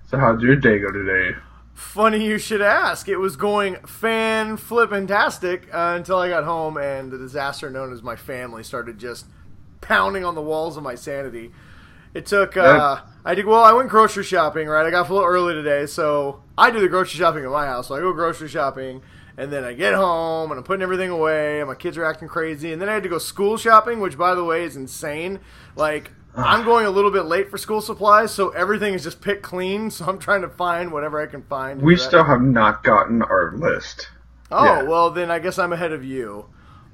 So how'd your day go today? Funny you should ask. It was going fan-flippantastic until I got home and the disaster known as my family started just pounding on the walls of my sanity. It took, I went grocery shopping, right? I got up a little early today, so I do the grocery shopping at my house. So I go grocery shopping, and then I get home, and I'm putting everything away, and my kids are acting crazy. And then I had to go school shopping, which, by the way, is insane. Like, I'm going a little bit late for school supplies, so everything is just picked clean, so I'm trying to find whatever I can find. We still have not gotten our list. Oh, yet. Well, then I guess I'm ahead of you.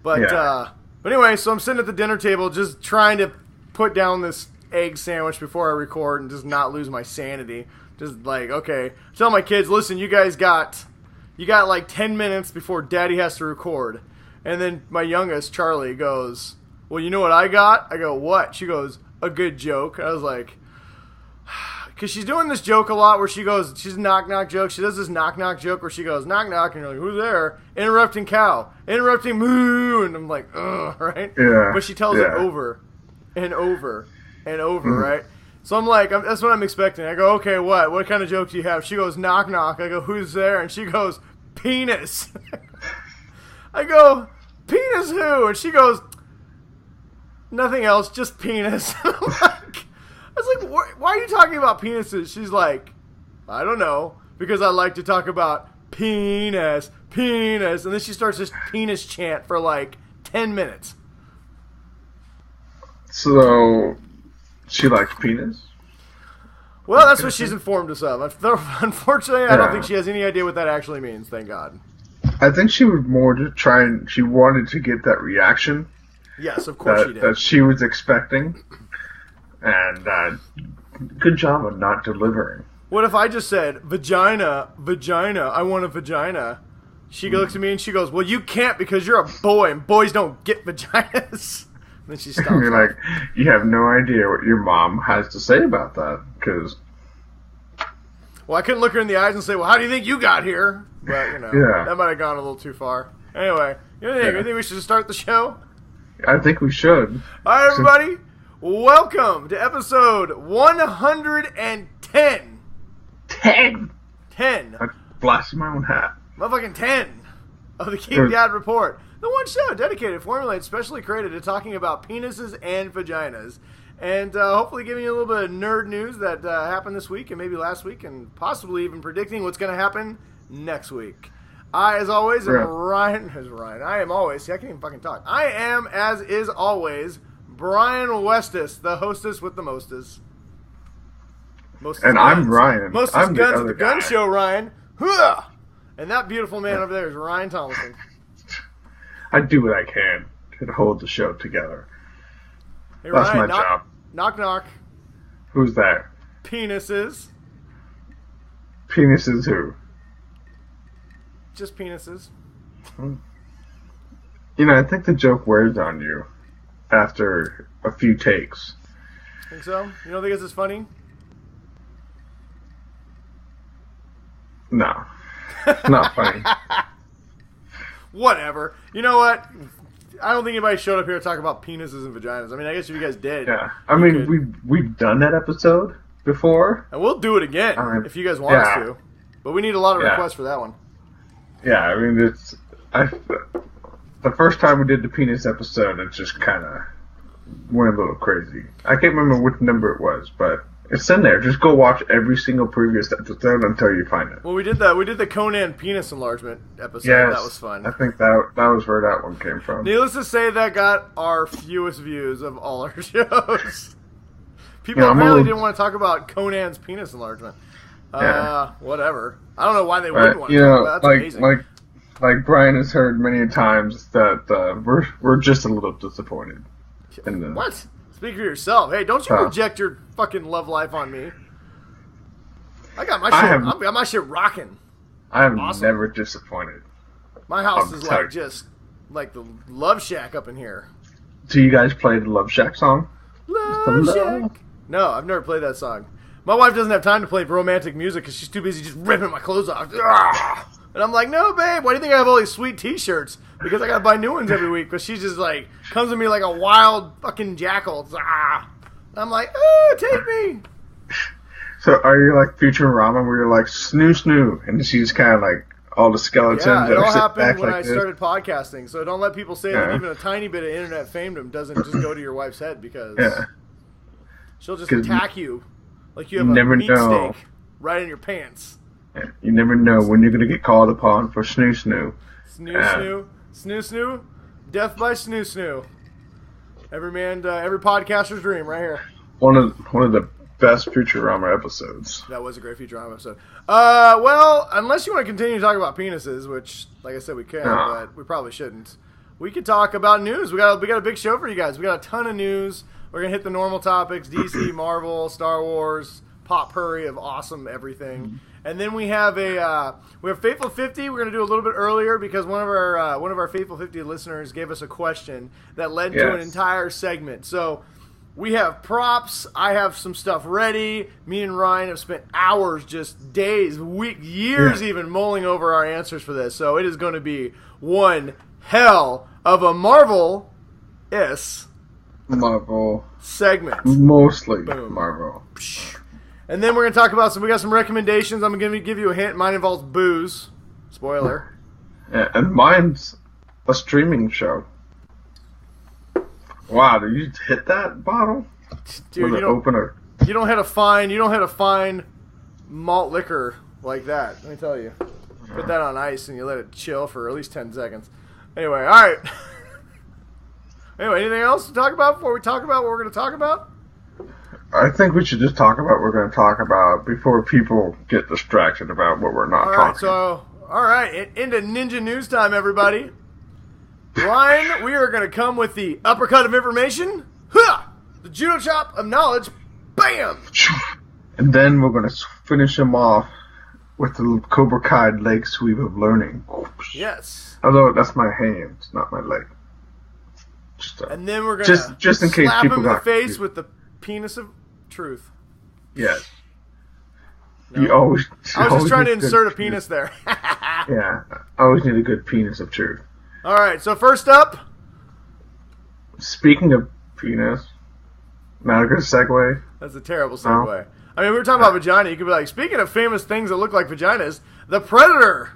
But anyway, so I'm sitting at the dinner table just trying to put down this egg sandwich before I record and just not lose my sanity. Just like, okay, tell my kids, listen, you got like 10 minutes before Daddy has to record. And then my youngest, Charlie, goes, well, you know what I got? I go, what? She goes, a good joke. I was like, because she's doing this joke a lot where she goes, she's a knock-knock joke. She does this knock-knock joke where she goes, knock-knock, and you're like, who's there? Interrupting cow. Interrupting moo. And I'm like, ugh, right? Yeah. But she tells it over and over and over, right? So I'm like, that's what I'm expecting. I go, okay, what? What kind of joke do you have? She goes, knock, knock. I go, who's there? And she goes, penis. I go, penis who? And she goes, nothing else, just penis. I was like, why are you talking about penises? She's like, I don't know, because I like to talk about penis, penis. And then she starts this penis chant for like 10 minutes. So, she likes penis? Well, that's what she's informed us of. Unfortunately, I don't think she has any idea what that actually means, thank God. I think she was more to try and she wanted to get that reaction. Yes, of course she did. That she was expecting. And good job of not delivering. What if I just said, vagina, vagina, I want a vagina? She looks at me and she goes, well, you can't because you're a boy and boys don't get vaginas. And then she stops. You're like, you have no idea what your mom has to say about that. Because... well, I couldn't look her in the eyes and say, well, how do you think you got here? But, you know, that might have gone a little too far. Anyway, you think we should start the show? I think we should. All right, everybody. Welcome to episode 110. 10? 10. I'm blasting my own hat. Motherfucking 10 of the Geek Dad Report. The one show dedicated, formulated, specially created to talking about penises and vaginas. And hopefully giving you a little bit of nerd news that happened this week and maybe last week and possibly even predicting what's going to happen next week. I, as always, am Ryan. I am always, see, I can't even fucking talk. I am, as is always, Brian Westis, the hostess with the mostest. And I'm Ryan. Mostest I'm guns at the gun guy. show, Ryan. Hooah! And that beautiful man over there is Ryan Thomason. I do what I can to hold the show together. Hey, That's Ryan, my job. Knock, knock. Who's that? Penises. Penises who? Just penises. You know, I think the joke wears on you after a few takes. Think so? You don't think it's funny? No. Not funny. Whatever. You know what? I don't think anybody showed up here to talk about penises and vaginas. I mean, I guess if you guys did. Yeah. I mean, we've done that episode before. And we'll do it again if you guys want us to. But we need a lot of requests for that one. Yeah, I mean, the first time we did the penis episode, it just kind of went a little crazy. I can't remember which number it was, but it's in there. Just go watch every single previous episode until you find it. Well, we did the Conan penis enlargement episode. Yes, that was fun. I think that was where that one came from. Needless to say, that got our fewest views of all our shows. People apparently didn't want to talk about Conan's penis enlargement. Whatever. I don't know why they wouldn't want to talk about it. That's amazing. Like Brian has heard many times that we're just a little disappointed. What? Speak for yourself. Hey, don't you project your fucking love life on me. I got my shit rocking. I am never disappointed. My house is just like the Love Shack up in here. Do you guys play the Love Shack song? Love Shack. No, I've never played that song. My wife doesn't have time to play romantic music because she's too busy just ripping my clothes off. And I'm like, no, babe, why do you think I have all these sweet t-shirts? Because I got to buy new ones every week. But she just, like, comes to me like a wild fucking jackal. And I'm like, oh, take me. So are you like Futurama where you're like snoo snoo and she's kind of like all the skeletons Yeah, that it are all sitting happened back when like I this? started podcasting. So don't let people say that even a tiny bit of internet famedom doesn't just go to your wife's head because she'll just attack you like you have a meat steak right in your pants. Yeah, you never know when you're going to get called upon for snoo snoo. Snoo snoo. Snoo snoo. Death by snoo snoo. Every podcaster's dream right here. One of the best Futurama episodes. That was a great Futurama episode. Well, unless you want to continue to talk about penises, which, like I said, we can, but we probably shouldn't. We could talk about news. We got a big show for you guys. We got a ton of news. We're gonna hit the normal topics: DC, Marvel, Star Wars, potpourri of awesome everything. And then we have Faithful 50. We're gonna do a little bit earlier because one of our Faithful 50 listeners gave us a question that led to an entire segment. So. We have props. I have some stuff ready. Me and Ryan have spent hours, just days, weeks, years even mulling over our answers for this. So it is going to be one hell of a Marvel segment. Mostly Boom. Marvel. And then we're going to talk about we got some recommendations. I'm going to give you a hint. Mine involves booze. Spoiler. Yeah, and mine's a streaming show. Wow, did you hit that bottle? Dude, you don't hit a fine malt liquor like that. Let me tell you. Put that on ice and you let it chill for at least 10 seconds. Anyway, all right. Anyway, anything else to talk about before we talk about what we're going to talk about? I think we should just talk about what we're going to talk about before people get distracted about what we're not talking about. All right, into Ninja News time, everybody. Ryan, we are going to come with the uppercut of information, the judo chop of knowledge, bam! And then we're going to finish him off with the Cobra Kai leg sweep of learning. Yes. Although that's my hands, not my leg. And then we're going to just in case slap people him in the got face confused. with the penis of truth. Yes. No. I was just trying to insert a penis there. Yeah, I always need a good penis of truth. All right, so first up. Speaking of penis, not a good segue. That's a terrible segue. No. I mean, we were talking about vagina. You could be like, speaking of famous things that look like vaginas, the Predator.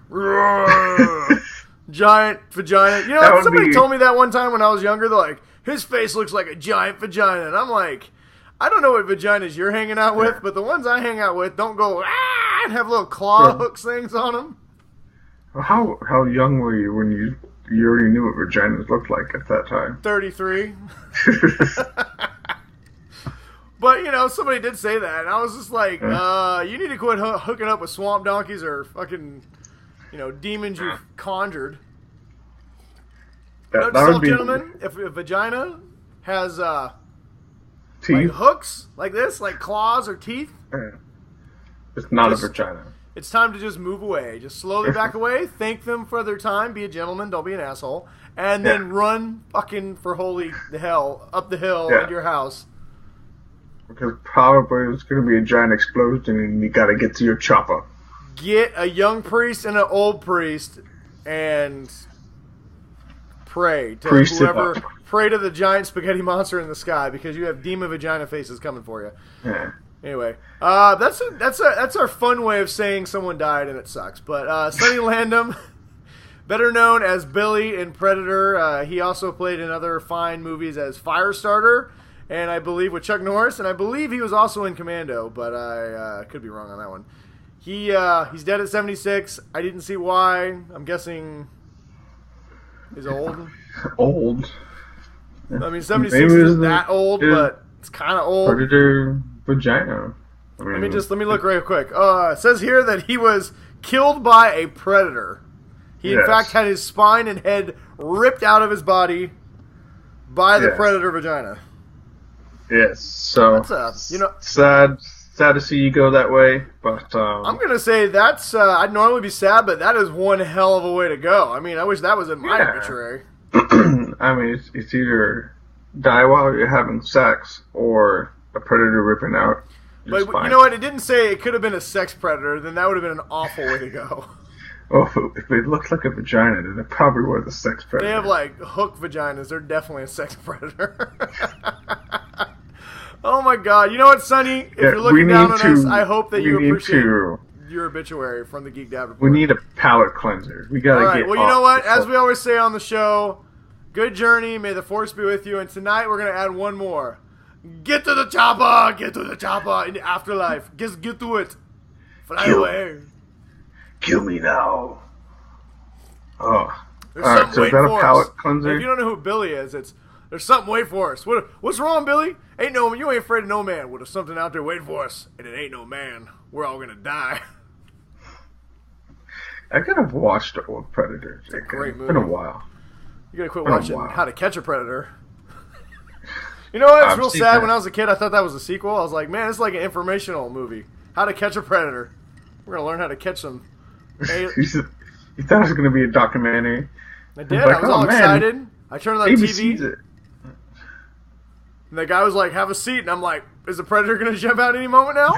Giant vagina. You know, somebody told me that one time when I was younger. They're like, his face looks like a giant vagina. And I'm like, I don't know what vaginas you're hanging out with, but the ones I hang out with don't go, and have little claw hooks things on them. How young were you when you already knew what vaginas looked like at that time? 33. But, you know, somebody did say that, and I was just like, you need to quit hooking up with swamp donkeys or fucking, you know, demons you've conjured. Note to self, gentlemen, if a vagina has like hooks like this, like claws or teeth, it's not a vagina. It's time to just move away. Just slowly back away. Thank them for their time. Be a gentleman. Don't be an asshole. And then run fucking for holy hell up the hill into your house. Because probably it's going to be a giant explosion and you got to get to your chopper. Get a young priest and an old priest and pray to whoever. Pray to the giant spaghetti monster in the sky because you have demon vagina faces coming for you. Yeah. Anyway, that's our fun way of saying someone died and it sucks. But Sonny Landham, better known as Billy in Predator, he also played in other fine movies as Firestarter, and I believe with Chuck Norris, and I believe he was also in Commando, but I could be wrong on that one. He's dead at 76. I didn't see why. I'm guessing he's old. Old. I mean, 76 isn't that old, but it's kind of old. Predator vagina. I mean, let me look real quick. It says here that he was killed by a predator. He in fact had his spine and head ripped out of his body by the predator vagina. Yes, so that's sad to see you go that way, but I'm gonna say that's I'd normally be sad, but that is one hell of a way to go. I mean, I wish that was in my obituary. I mean, it's either die while you're having sex or a predator ripping out. But you know what? It didn't say it could have been a sex predator. Then that would have been an awful way to go. Oh, if it looked like a vagina, then it probably was a sex predator. They have like hook vaginas. They're definitely a sex predator. Oh my God! You know what, Sonny? If you're looking down on us, I hope that you appreciate your obituary from the Geek Dad Report. We need a palate cleanser. We gotta get. Well, you know what? As we always say on the show, good journey. May the force be with you. And tonight we're gonna add one more. Get to the chopper. Get to the chopper in the afterlife. Just get to it. Fly away. Kill me now. Oh. There's something waiting for us. Palate cleanser? If you don't know who Billy is, there's something waiting for us. What's wrong, Billy? You ain't afraid of no man. Well, there's something out there waiting for us, and it ain't no man. We're all gonna die. I gotta watch the old Predator. It's a great movie. It's been a while. You gotta quit watching How to Catch a Predator. You know what? It's real sad. When I was a kid, I thought that was a sequel. I was like, man, it's like an informational movie. How to Catch a Predator. We're gonna learn how to catch them. You thought it was gonna be a documentary. I did. I was all excited. I turned on the TV. And the guy was like, have a seat. And I'm like, is the Predator going to jump out any moment now?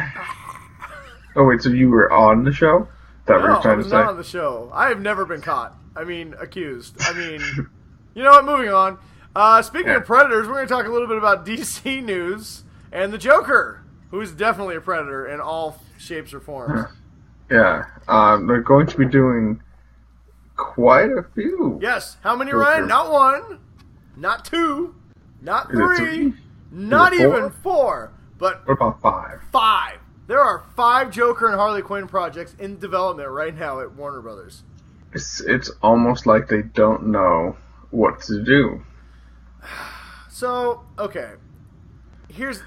Oh, wait, so you were on the show? No, I was not on the show. I have never been caught. Accused. You know what? Moving on. Speaking of Predators, we're going to talk a little bit about DC news and the Joker, who's definitely a Predator in all shapes or forms. Yeah. They're going to be doing quite a few. Yes. How many, Ryan? Not one, not two, not three, not even four. But what about five? Five. There are 5 Joker and Harley Quinn projects in development right now at Warner Brothers. It's almost like they don't know what to do. So, okay. Here's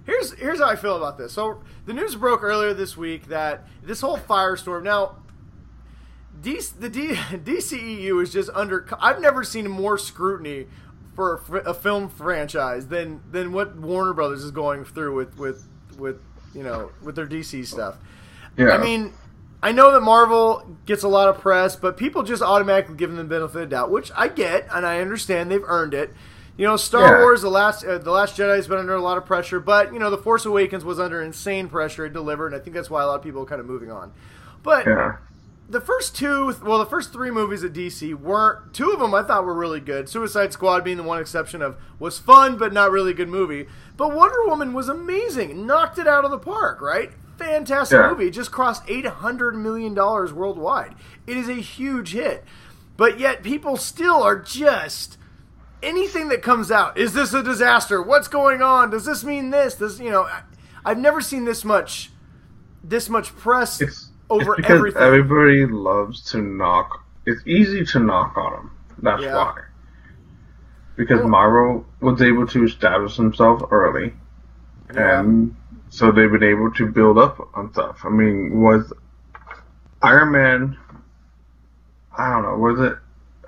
how I feel about this. So, the news broke earlier this week that this whole firestorm. Now, the DCEU is just under. I've never seen more scrutiny for a film franchise than what Warner Brothers is going through with their DC stuff. Yeah. I know that Marvel gets a lot of press, but people just automatically give them the benefit of the doubt, which I get and I understand. They've earned it. Star Wars, the Last Jedi has been under a lot of pressure, but The Force Awakens was under insane pressure. It delivered, and I think that's why a lot of people are kind of moving on. But the first 3 movies at DC weren't. 2 of them I thought were really good. Suicide Squad being the one exception was fun, but not really a good movie. But Wonder Woman was amazing. Knocked it out of the park, right? Fantastic movie. It just crossed $800 million worldwide. It is a huge hit. But yet people still are just... Anything that comes out, is this a disaster? What's going on? Does this mean this? I've never seen this much press over because everything. Everybody loves to knock. It's easy to knock on them. That's why. Because Marvel was able to establish themselves early, and so they've been able to build up on stuff. Was Iron Man? I don't know. Was it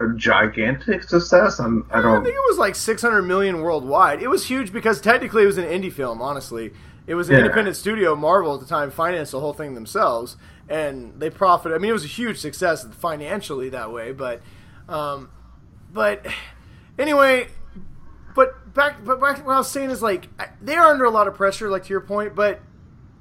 a gigantic success? I think it was like $600 million worldwide. It was huge because technically it was an indie film. Honestly, it was an independent studio. Marvel at the time financed the whole thing themselves, and they profited. It was a huge success financially that way. But anyway, but back what I was saying is they are under a lot of pressure. To your point, but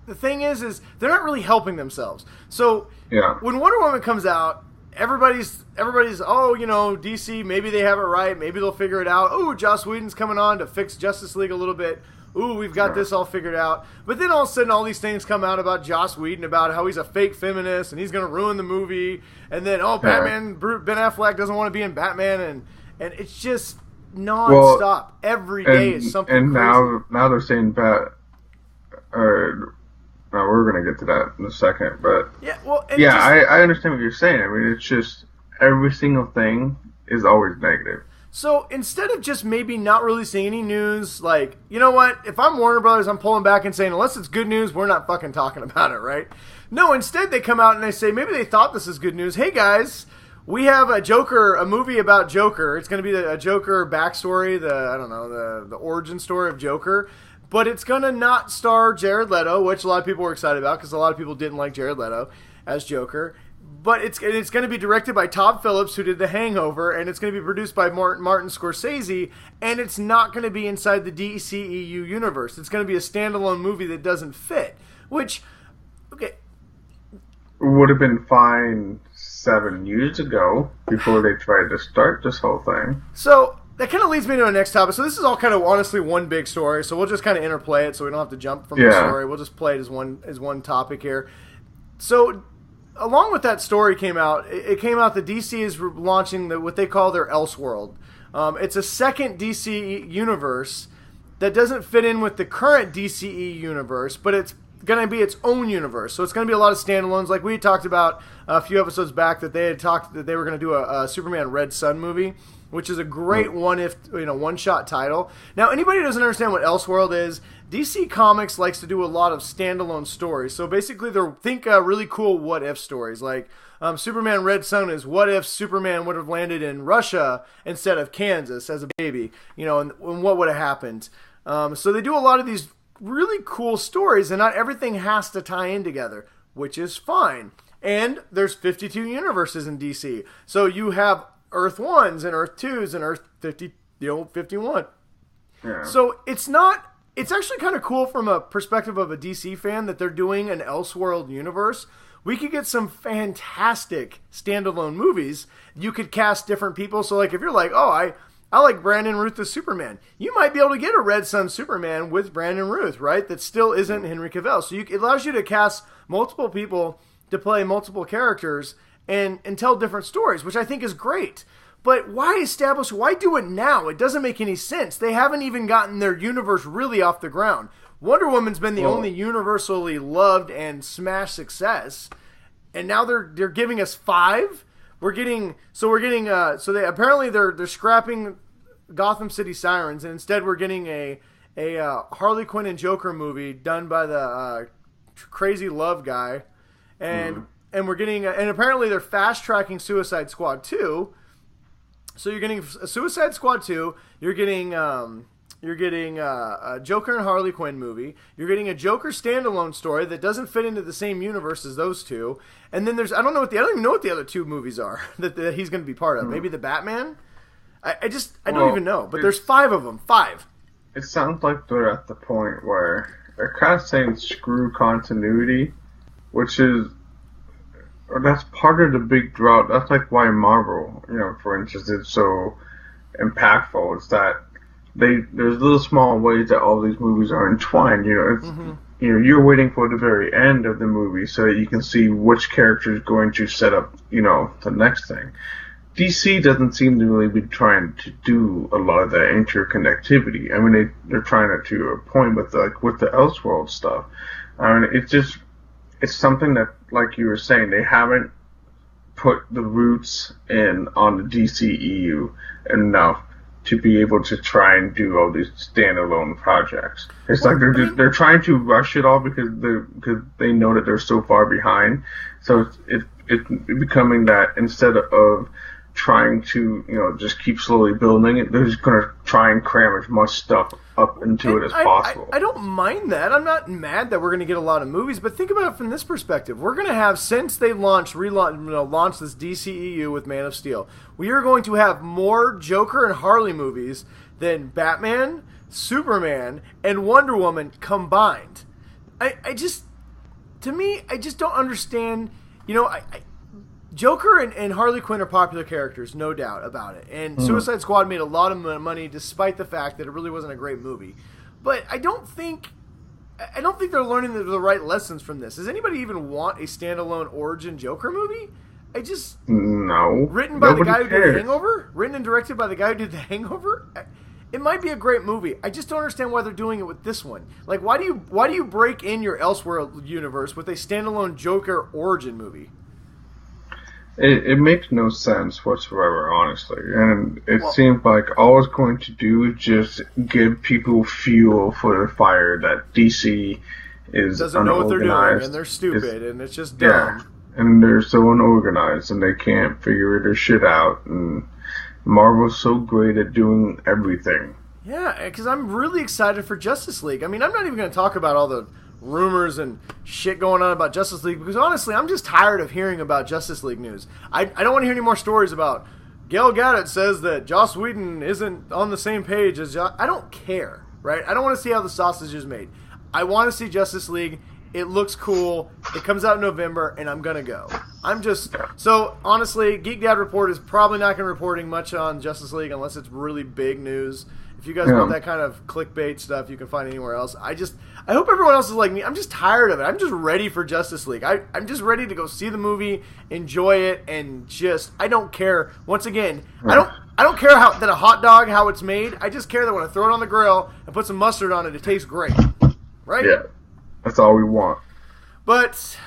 the thing is they're not really helping themselves. So when Wonder Woman comes out, everybody's DC, maybe they have it right, maybe they'll figure it out. Oh, Joss Whedon's coming on to fix Justice League a little bit. Ooh, we've got this all figured out. But then all of a sudden all these things come out about Joss Whedon, about how he's a fake feminist and he's going to ruin the movie. And then, Batman, Ben Affleck doesn't want to be in Batman. And it's just non-stop. Every day is something and crazy. now they're saying we're going to get to that in a second, but I understand what you're saying. It's just every single thing is always negative. So instead of just maybe not releasing any news, you know what? If I'm Warner Brothers, I'm pulling back and saying, unless it's good news, we're not fucking talking about it, right? No, instead they come out and they say, maybe they thought this is good news. Hey guys, we have a movie about Joker. It's going to be a Joker backstory, the origin story of Joker. But it's going to not star Jared Leto, which a lot of people were excited about because a lot of people didn't like Jared Leto as Joker. But it's going to be directed by Todd Phillips, who did The Hangover, and it's going to be produced by Martin Scorsese, and it's not going to be inside the DCEU universe. It's going to be a standalone movie that doesn't fit, which, would have been fine 7 years ago before they tried to start this whole thing. So that kind of leads me to the next topic. So this is all kind of honestly one big story. So we'll just kind of interplay it, so we don't have to jump from the story. We'll just play it as one topic here. So along with that story came out, it came out that DC is launching what they call their Elseworld. It's a second DC universe that doesn't fit in with the current DCE universe, but it's going to be its own universe. So it's going to be a lot of standalones. Like we talked about a few episodes back that they had talked that they were going to do a Superman Red Sun movie, which is a great one-shot title. Now, anybody who doesn't understand what Elseworld is, DC Comics likes to do a lot of standalone stories. So basically, think really cool what-if stories. Like Superman Red Sun is what if Superman would have landed in Russia instead of Kansas as a baby, and what would have happened. So they do a lot of these really cool stories, and not everything has to tie in together, which is fine. And there's 52 universes in DC. So you have Earth 1s and Earth 2s and Earth 51. Yeah. So it's actually kind of cool from a perspective of a DC fan that they're doing an Elseworld universe. We could get some fantastic standalone movies. You could cast different people. So like if you're like, oh, I like Brandon Routh as Superman, you might be able to get a Red Sun Superman with Brandon Routh, right? That still isn't Henry Cavill. So it allows you to cast multiple people to play multiple characters and tell different stories, which I think is great. But why do it now? It doesn't make any sense. They haven't even gotten their universe really off the ground. Wonder Woman's been the only universally loved and smash success, and now they're giving us 5. They're scrapping Gotham City Sirens, and instead we're getting a Harley Quinn and Joker movie done by the crazy love guy, and we're getting and apparently they're fast tracking Suicide Squad 2. So you're getting a Suicide Squad 2. You're getting a Joker and Harley Quinn movie. You're getting a Joker standalone story that doesn't fit into the same universe as those two. And then I don't even know what the other 2 movies are that he's going to be part of. Maybe the Batman. I don't even know. But there's 5 of them. 5. It sounds like they're at the point where they're kind of saying screw continuity, which is. Or that's part of the big drought. That's like why Marvel, for instance, is so impactful. It's that there's little small ways that all these movies are entwined. You're waiting for the very end of the movie so that you can see which character is going to set up, the next thing. DC doesn't seem to really be trying to do a lot of that interconnectivity. I mean, they're trying it to a point with the Elseworld stuff. I mean, it's something that, like you were saying, they haven't put the roots in on the DCEU enough to be able to try and do all these standalone projects. It's like they're trying to rush it all because they know that they're so far behind. So it's becoming that instead of trying to just keep slowly building it, they're just going to try and cram as much stuff up into it as possible. I don't mind that. I'm not mad that we're going to get a lot of movies, but think about it from this perspective. We're going to have, since they launched this DCEU with Man of Steel, we are going to have more Joker and Harley movies than Batman, Superman, and Wonder Woman combined. I just don't understand. Joker and Harley Quinn are popular characters, no doubt about it. And Suicide Squad made a lot of money despite the fact that it really wasn't a great movie. But I don't think they're learning the right lessons from this. Does anybody even want a standalone origin Joker movie? No. Written by the guy who did The Hangover? Written and directed by the guy who did The Hangover? It might be a great movie. I just don't understand why they're doing it with this one. Like, why do you break in your Elseworld universe with a standalone Joker origin movie? It makes no sense whatsoever, honestly. And it seems like all it's going to do is just give people fuel for the fire that DC is doesn't know what they're doing, and they're stupid, and it's just dumb. Yeah, and they're so unorganized, and they can't figure their shit out. And Marvel's so great at doing everything. Yeah, because I'm really excited for Justice League. I mean, I'm not even going to talk about all the rumors and shit going on about Justice League, because honestly, I'm just tired of hearing about Justice League news. I don't want to hear any more stories about Gal Gadot says that Joss Whedon isn't on the same page as I don't care, right? I don't want to see how the sausage is made. I want to see Justice League. It looks cool. It comes out in November, and I'm going to go. So, honestly, Geek Dad Report is probably not going to be reporting much on Justice League unless it's really big news. If you guys want that kind of clickbait stuff, you can find anywhere else. I hope everyone else is like me. I'm just tired of it. I'm just ready for Justice League. I'm just ready to go see the movie, enjoy it, and I don't care. Once again, I don't care how that a hot dog, how it's made. I just care that when I throw it on the grill and put some mustard on it, it tastes great. Right? Yeah. That's all we want. But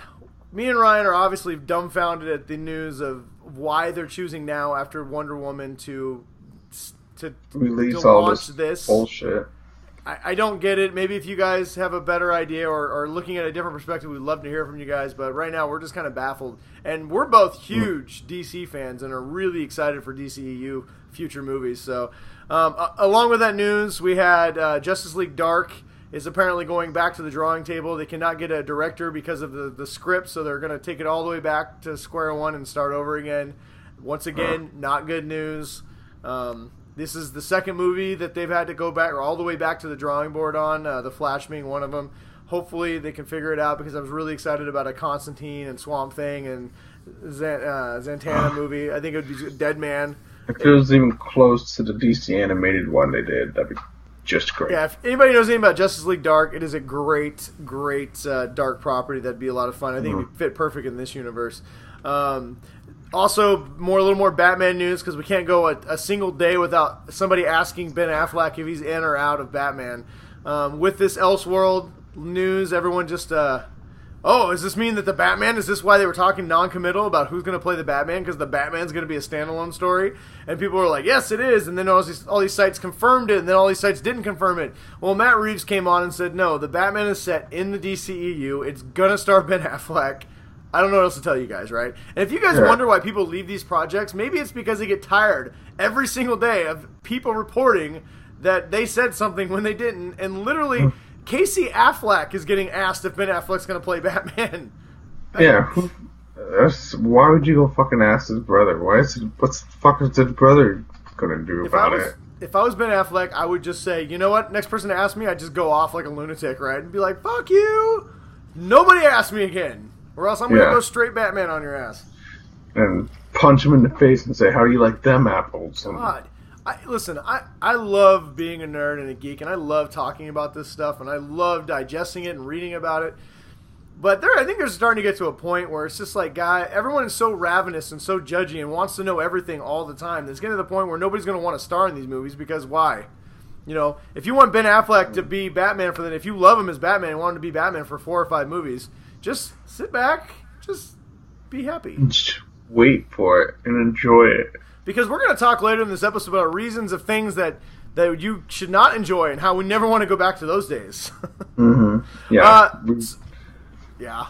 me and Ryan are obviously dumbfounded at the news of why they're choosing now after Wonder Woman to release all this bullshit. I don't get it. Maybe if you guys have a better idea or looking at a different perspective, we'd love to hear from you guys. But right now, we're just kind of baffled. And we're both huge DC fans and are really excited for DCEU future movies. So along with that news, we had Justice League Dark is apparently going back to the drawing table. They cannot get a director because of the script, so they're going to take it all the way back to square one and start over again. Once again, not good news. This is the second movie that they've had to go back or all the way back to the drawing board on, The Flash being one of them. Hopefully they can figure it out because I was really excited about a Constantine and Swamp Thing and Zatanna movie. I think it would be Dead Man. If it was even close to the DC animated one they did, that'd be just great. Yeah, if anybody knows anything about Justice League Dark, it is a great dark property. That'd be a lot of fun. I think it would fit perfect in this universe. Also, a little more Batman news because we can't go a single day without somebody asking Ben Affleck if he's in or out of Batman. With this Elseworld news, everyone just, does this mean that the Batman, is this why they were talking non-committal about who's going to play the Batman? Because the Batman's going to be a standalone story? And people were like, yes, it is. And then all these sites confirmed it, and then all these sites didn't confirm it. Well, Matt Reeves came on and said, no, the Batman is set in the DCEU. It's going to star Ben Affleck. I don't know what else to tell you guys, right? And if you guys wonder why people leave these projects, maybe it's because they get tired every single day of people reporting that they said something when they didn't. And literally, Casey Affleck is getting asked if Ben Affleck's going to play Batman. Yeah. Why would you go fucking ask his brother? What the fuck is his brother going to do about it? If I was Ben Affleck, I would just say, you know what? Next person to ask me, I'd just go off like a lunatic, right? And be like, fuck you. Nobody asked me again. Or else I'm going to go straight Batman on your ass. And punch him in the face and say, how do you like them apples? God. I love being a nerd and a geek, and I love talking about this stuff, and I love digesting it and reading about it. But I think they're starting to get to a point where it's just like, everyone is so ravenous and so judgy and wants to know everything all the time. It's getting to the point where nobody's going to want to star in these movies because why? You know, if you want Ben Affleck to be Batman if you love him as Batman and want him to be Batman for 4 or 5 movies, just sit back, just be happy. Just wait for it and enjoy it. Because we're going to talk later in this episode about reasons of things that you should not enjoy and how we never want to go back to those days. Yeah. Yeah.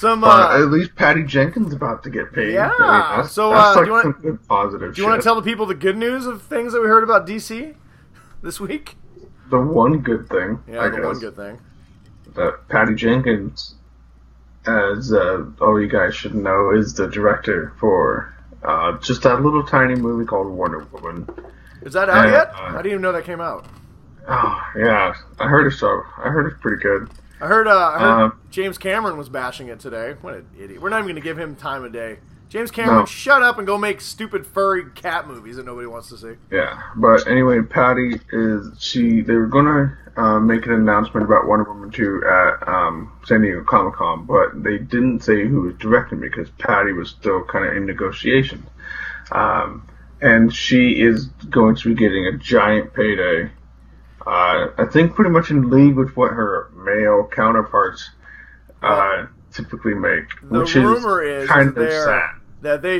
At least Patty Jenkins about to get paid. Yeah. I mean, so that's do you want some good positive. Do you want to tell the people the good news of things that we heard about DC this week? The one good thing. Yeah, one good thing. That Patty Jenkins, as all you guys should know, is the director for just that little tiny movie called Wonder Woman. Is that out yet? I didn't even know that came out. Oh yeah, I heard it. I heard it's pretty good. I heard James Cameron was bashing it today. What an idiot! We're not even going to give him time of day. James Cameron, shut up and go make stupid furry cat movies that nobody wants to see. Yeah, but anyway, Patty they were gonna make an announcement about Wonder Woman 2 at San Diego Comic-Con, but they didn't say who was directing because Patty was still kind of in negotiations. And she is going to be getting a giant payday. I think pretty much in league with what her male counterparts typically make, which is kind of sad.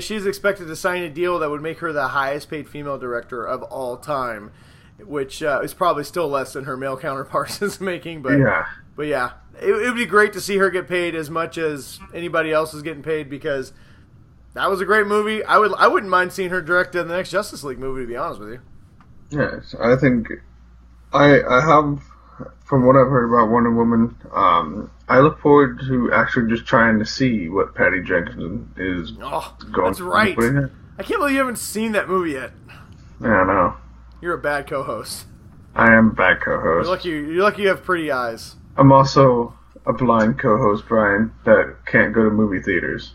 She's expected to sign a deal that would make her the highest paid female director of all time, which is probably still less than her male counterparts is making. But yeah, it would be great to see her get paid as much as anybody else is getting paid because that was a great movie. I wouldn't mind seeing her direct the next Justice League movie, to be honest with you. Yes, I think I have, from what I've heard about Wonder Woman, I look forward to actually just trying to see what Patty Jenkins is going that's right. to. I can't believe you haven't seen that movie yet. Yeah, I know. You're a bad co-host. I am a bad co-host. You're lucky you have pretty eyes. I'm also a blind co-host, Brian, that can't go to movie theaters.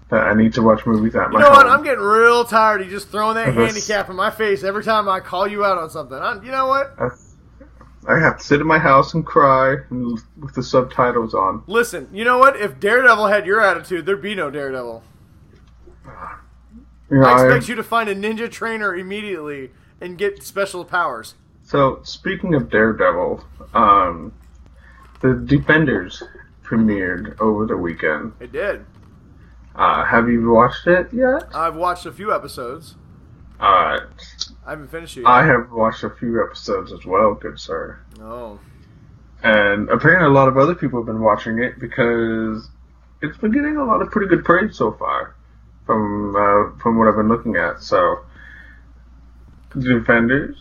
that I need to watch movies at my home. You know what? I'm getting real tired of you just throwing that handicap in my face every time I call you out on something. You know what? I have to sit in my house and cry with the subtitles on. Listen, you know what? If Daredevil had your attitude, there'd be no Daredevil. I expect you to find a ninja trainer immediately and get special powers. So, speaking of Daredevil, the Defenders premiered over the weekend. It did. Have you watched it yet? I've watched a few episodes. I haven't finished it yet. I have watched a few episodes as well, good sir. Oh. And apparently a lot of other people have been watching it because it's been getting a lot of pretty good praise so far from what I've been looking at. So, The Defenders,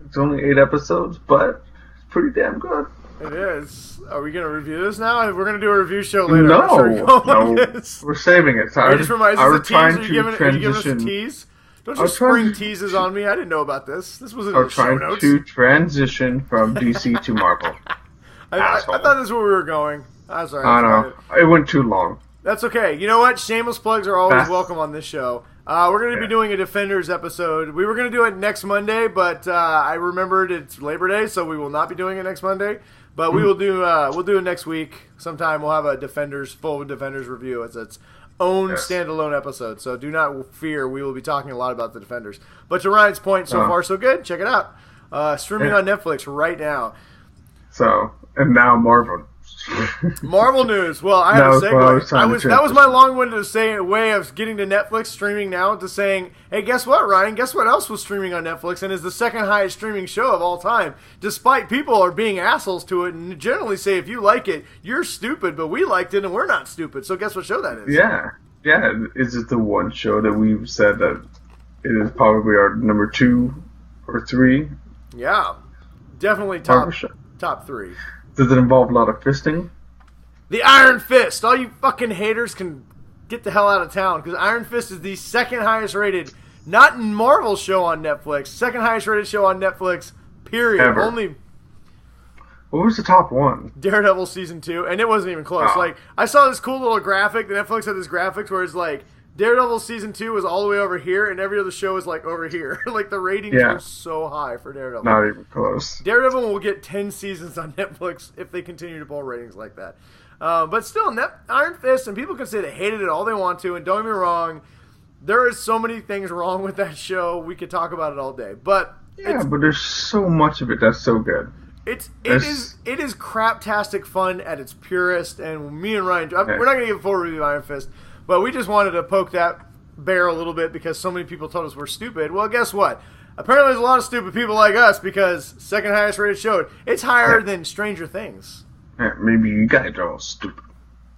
it's only 8 episodes, but it's pretty damn good. It is. Are we going to review this now? We're going to do a review show later. No, we're saving it. I just reminds us of tease. Are you giving us a tease? Don't you spring teases on me. I didn't know about this. This wasn't in the show notes. I'm trying to transition from DC to Marvel. I thought this is where we were going. I'm sorry. I know. It went too long. That's okay. You know what? Shameless plugs are always welcome on this show. We're going to be doing a Defenders episode. We were going to do it next Monday, but I remembered it's Labor Day, so we will not be doing it next Monday. But we will do. We'll do it next week sometime. We'll have a full Defenders review. It's its own standalone episode. So do not fear. We will be talking a lot about the Defenders. But to Ryan's point, so far so good. Check it out. Streaming on Netflix right now. So and now Marvel. Marvel news. Well, I have a segue. That was my long-winded way of getting to Netflix streaming now to saying, hey, guess what, Ryan? Guess what else was streaming on Netflix and is the second highest streaming show of all time, despite people are being assholes to it and generally say if you like it, you're stupid, but we liked it and we're not stupid. So guess what show that is? Yeah. Is it the one show that we've said that it is probably our number 2 or 3? Yeah. Definitely top 3. Does it involve a lot of fisting? The Iron Fist. All you fucking haters can get the hell out of town because Iron Fist is the second highest rated, not Marvel show on Netflix, second highest rated show on Netflix, period. Ever. What was the top one? Daredevil Season 2, and it wasn't even close. Oh. Like, I saw this cool little graphic. Netflix had this graphics where it's like, Daredevil Season 2 was all the way over here, and every other show is like over here. Like, the ratings were so high for Daredevil. Not even close. Daredevil will get 10 seasons on Netflix if they continue to pull ratings like that. But still, Iron Fist, and people can say they hated it all they want to, and don't get me wrong, there is so many things wrong with that show, we could talk about it all day. But but there's so much of it that's so good. It is craptastic fun at its purest, and me and Ryan, we're not going to give a full review of Iron Fist, but we just wanted to poke that bear a little bit because so many people told us we're stupid. Well, guess what? Apparently there's a lot of stupid people like us because second highest rated show, it's higher than Stranger Things. Yeah, maybe you guys are all stupid.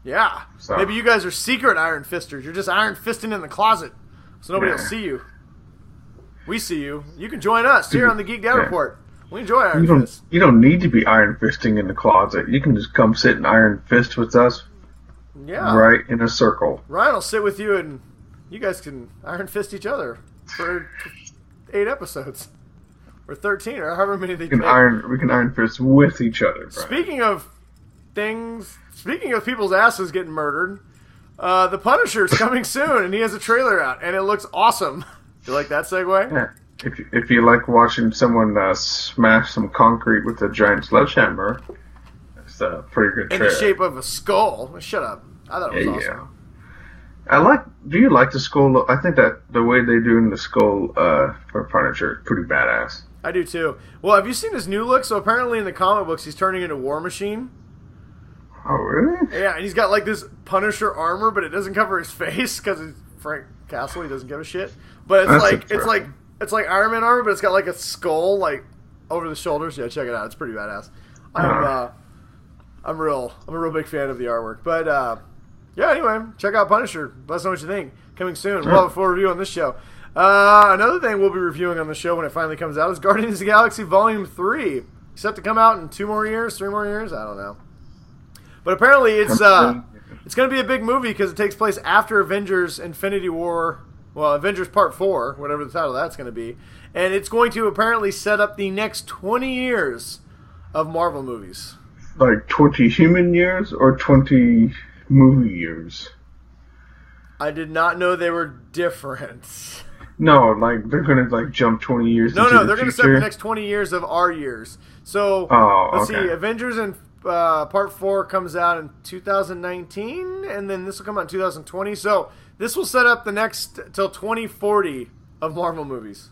Yeah. So. Maybe you guys are secret Iron Fisters. You're just Iron Fisting in the closet so nobody will see you. We see you. You can join us here on the Geek Dad Report. We enjoy Iron Fist. You don't need to be Iron Fisting in the closet. You can just come sit and Iron Fist with us. Yeah. Right in a circle. Ryan will sit with you and you guys can Iron Fist each other for 8 episodes. Or 13, or however many they take. We can Iron Fist with each other. Brian. Speaking of people's asses getting murdered, The Punisher's coming soon, and he has a trailer out, and it looks awesome. You like that segue? Yeah. If you like watching someone smash some concrete with a giant sledgehammer, it's a pretty good trailer. In the shape of a skull. Shut up. I thought it was awesome. Yeah. Do you like the skull? I think that the way they do in the skull for Punisher is pretty badass. I do too. Well, have you seen his new look? So apparently in the comic books, he's turning into War Machine. Oh, really? Yeah, and he's got like this Punisher armor, but it doesn't cover his face because it's Frank Castle. He doesn't give a shit. But it's like Iron Man armor, but it's got like a skull like over the shoulders. Yeah, check it out. It's pretty badass. I'm a real big fan of the artwork. But anyway, check out Punisher. Let us know what you think. Coming soon. We'll have a full review on this show. Another thing we'll be reviewing on the show when it finally comes out is Guardians of the Galaxy Volume 3. Set to come out in 2 more years, 3 more years? I don't know. But apparently it's going to be a big movie because it takes place after Avengers Infinity War, well, Avengers Part 4, whatever the title of that's going to be. And it's going to apparently set up the next 20 years of Marvel movies. Like 20 human years or 20 movie years? I did not know they were different. No, like they're gonna like jump 20 years. No, they're gonna set the next 20 years of our years. So let's see, Avengers and Part 4 comes out in 2019, and then this will come out in 2020. So this will set up the next till 2040 of Marvel movies.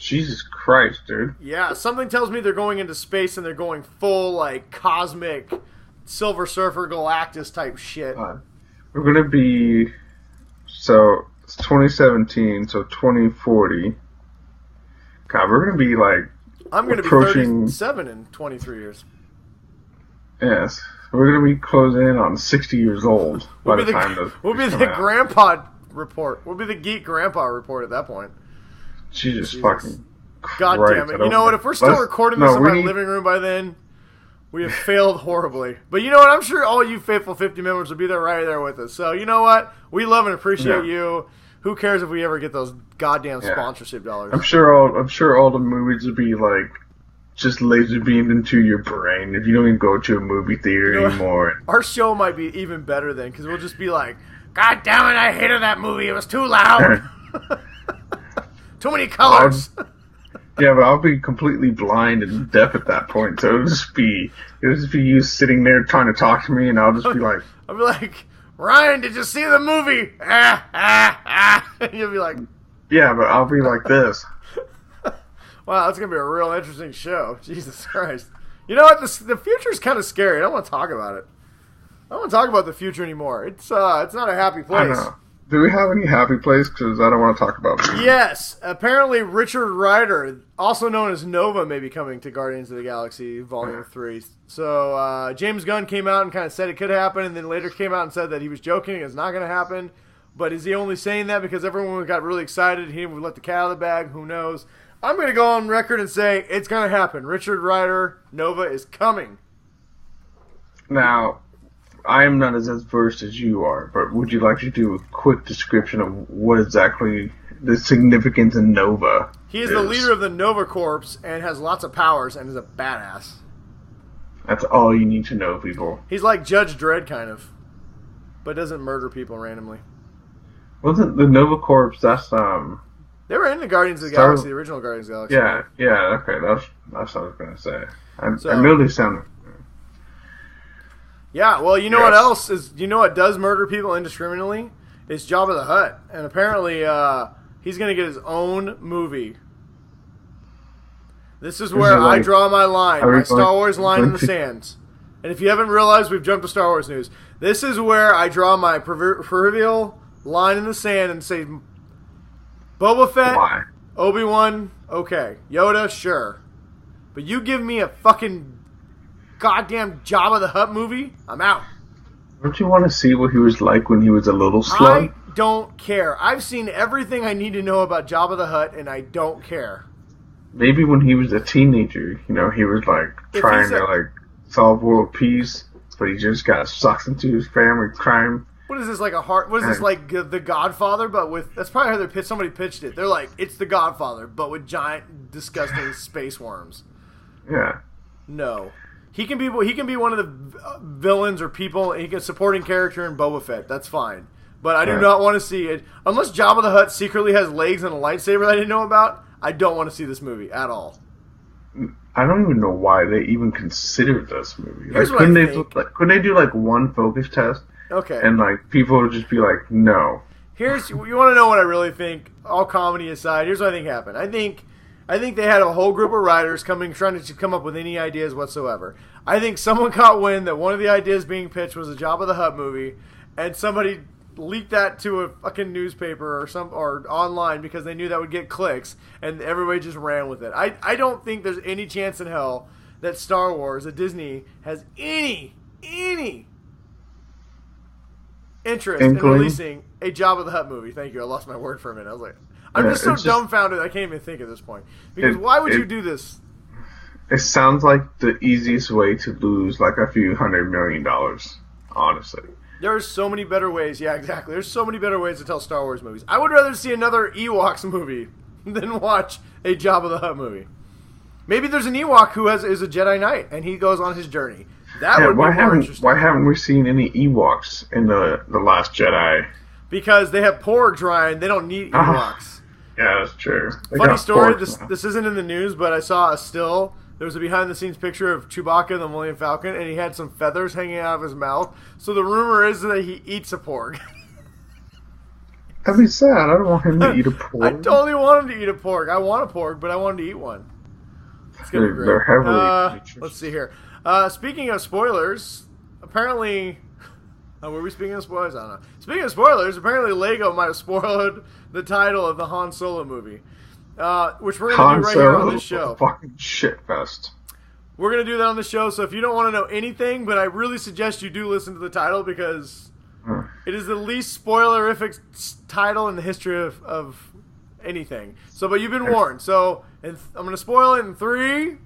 Jesus Christ, dude. Yeah, something tells me they're going into space and they're going full like cosmic Silver Surfer Galactus type shit. We're gonna be it's 2017, so 2040. God, we're gonna be like I'm gonna be 37 in 23 years. Yes, we're gonna be closing in on 60 years old by the time we'll be the Grandpa Report. We'll be the Geek Grandpa Report at that point. Jesus fucking God Christ, damn it! You know what? If we're still recording this in my living room by then, we have failed horribly. But you know what? I'm sure all you faithful 50 members will be there right there with us. So you know what? We love and appreciate you. Who cares if we ever get those goddamn sponsorship dollars? I'm sure all the movies will be like just laser beamed into your brain if you don't even go to a movie theater anymore. Our show might be even better then because we'll just be like, God damn it! I hated that movie. It was too loud. Too many colors. Yeah, but I'll be completely blind and deaf at that point. So it'll just be you sitting there trying to talk to me, and I'll just be like, Ryan, did you see the movie? And you'll be like, yeah, but I'll be like this. Wow, that's gonna be a real interesting show. Jesus Christ! You know what? The future's kind of scary. I don't want to talk about it. I don't want to talk about the future anymore. It's not a happy place. I know. Do we have any happy place? Because I don't want to talk about it. Yes. Apparently, Richard Rider, also known as Nova, may be coming to Guardians of the Galaxy Volume 3. So, James Gunn came out and kind of said it could happen, and then later came out and said that he was joking. It's not going to happen. But is he only saying that because everyone got really excited? He would let the cat out of the bag. Who knows? I'm going to go on record and say it's going to happen. Richard Rider, Nova, is coming. Now, I am not as versed as you are, but would you like to do a quick description of what exactly the significance in Nova He is the leader of the Nova Corps and has lots of powers and is a badass. That's all you need to know, people. He's like Judge Dredd, kind of, but doesn't murder people randomly. Wasn't the Nova Corps, that's, They were in the Guardians of the Galaxy, the original Guardians of the Galaxy. Yeah, okay, that's what I was going to say. I know they sound... Yeah, well, you know what else is? You know what does murder people indiscriminately? It's Jabba the Hutt, and apparently he's going to get his own movie. This is where I draw my line, my Star Wars line in the sands. And if you haven't realized, we've jumped to Star Wars news. This is where I draw my proverbial line in the sand and say, Boba Fett, Obi-Wan, okay, Yoda, sure, but you give me a fucking goddamn Jabba the Hutt movie, I'm out. Don't you want to see what he was like when he was a little slug? I don't care. I've seen everything I need to know about Jabba the Hutt, and I don't care. Maybe when he was a teenager, he was like trying to like solve world peace, but he just got sucked into his family crime. What is this like What is this like The Godfather? But with that's probably how somebody pitched it. They're like, it's The Godfather, but with giant, disgusting space worms. Yeah. No. He can be one of the villains or people. He can supporting character in Boba Fett. That's fine, but I do not want to see it unless Jabba the Hutt secretly has legs and a lightsaber that I didn't know about. I don't want to see this movie at all. I don't even know why they even considered this movie. Couldn't they do like one focus test? Okay, and like people would just be like, no. You want to know what I really think? All comedy aside, here's what I think happened. I think they had a whole group of writers trying to come up with any ideas whatsoever. I think someone caught wind that one of the ideas being pitched was a Jabba the Hutt movie, and somebody leaked that to a fucking newspaper or online because they knew that would get clicks, and everybody just ran with it. I don't think there's any chance in hell that Star Wars, that Disney, has any interest in releasing a Jabba the Hutt movie. Thank you. I lost my word for a minute. I was like... I'm just so dumbfounded I can't even think at this point. Because why would you do this? It sounds like the easiest way to lose like a few $100 million, honestly. There are so many better ways. Yeah, exactly. There's so many better ways to tell Star Wars movies. I would rather see another Ewoks movie than watch a Jabba the Hutt movie. Maybe there's an Ewok who is a Jedi Knight, and he goes on his journey. That would be more interesting. Why haven't we seen any Ewoks in the Last Jedi? Because they have porgs, Ryan. They don't need Ewoks. Yeah, that's true. Funny story. This isn't in the news, but I saw a still. There was a behind-the-scenes picture of Chewbacca and the Millennium Falcon, and he had some feathers hanging out of his mouth. So the rumor is that he eats a porg. That'd be sad. I don't want him to eat a porg. I totally want him to eat a porg. I want a porg, but I want him to eat one. It's gonna be great. They're heavily let's see here. Speaking of spoilers, apparently... were we speaking of spoilers? I don't know. Speaking of spoilers, apparently Lego might have spoiled the title of the Han Solo movie. Which we're going to do right here on this show. Fucking shitfest. We're going to do that on the show, so if you don't want to know anything, but I really suggest you do listen to the title because it is the least spoilerific title in the history of anything. So, but you've been warned. So, I'm going to spoil it in 3,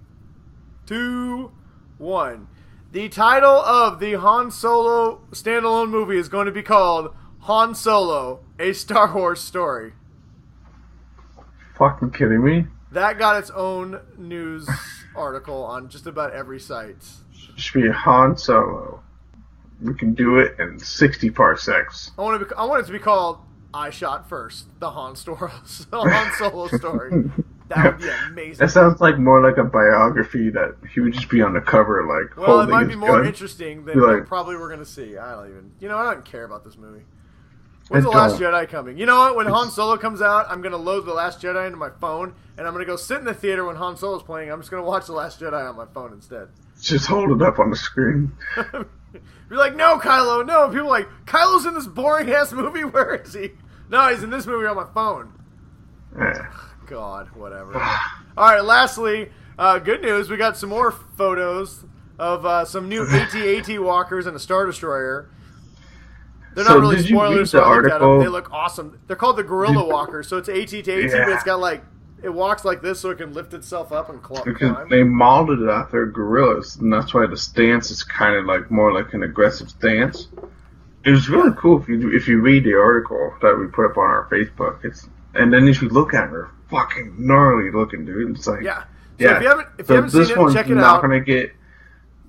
2, 1. The title of the Han Solo standalone movie is going to be called Han Solo, A Star Wars Story. Fucking kidding me? That got its own news article on just about every site. It should be Han Solo. We can do it in 60 parsecs. I want it to be called I Shot First, the Han Solo story. That would be amazing. That sounds like more like a biography that he would just be on the cover, like, well, it might be more interesting than probably we're going to see. I don't even... I don't care about this movie. When's The Last Jedi coming? You know what? When Han Solo comes out, I'm going to load The Last Jedi into my phone, and I'm going to go sit in the theater when Han Solo's playing. I'm just going to watch The Last Jedi on my phone instead. Just hold it up on the screen. You're like, no, Kylo, no. People are like, Kylo's in this boring-ass movie? Where is he? No, he's in this movie on my phone. God, whatever. All right, lastly, good news. We got some more photos of some new AT-AT walkers and a Star Destroyer. They're not really spoilers, so I looked at them. They look awesome. They're called the Gorilla Walkers, so it's AT-AT, but it's got it walks like this so it can lift itself up and climb. Because they modeled it after gorillas, and that's why the stance is kind of like more like an aggressive stance. It was really cool if you read the article that we put up on our Facebook. And then if you look at it, they're fucking gnarly looking, dude. It's like So if you haven't seen it, check it out.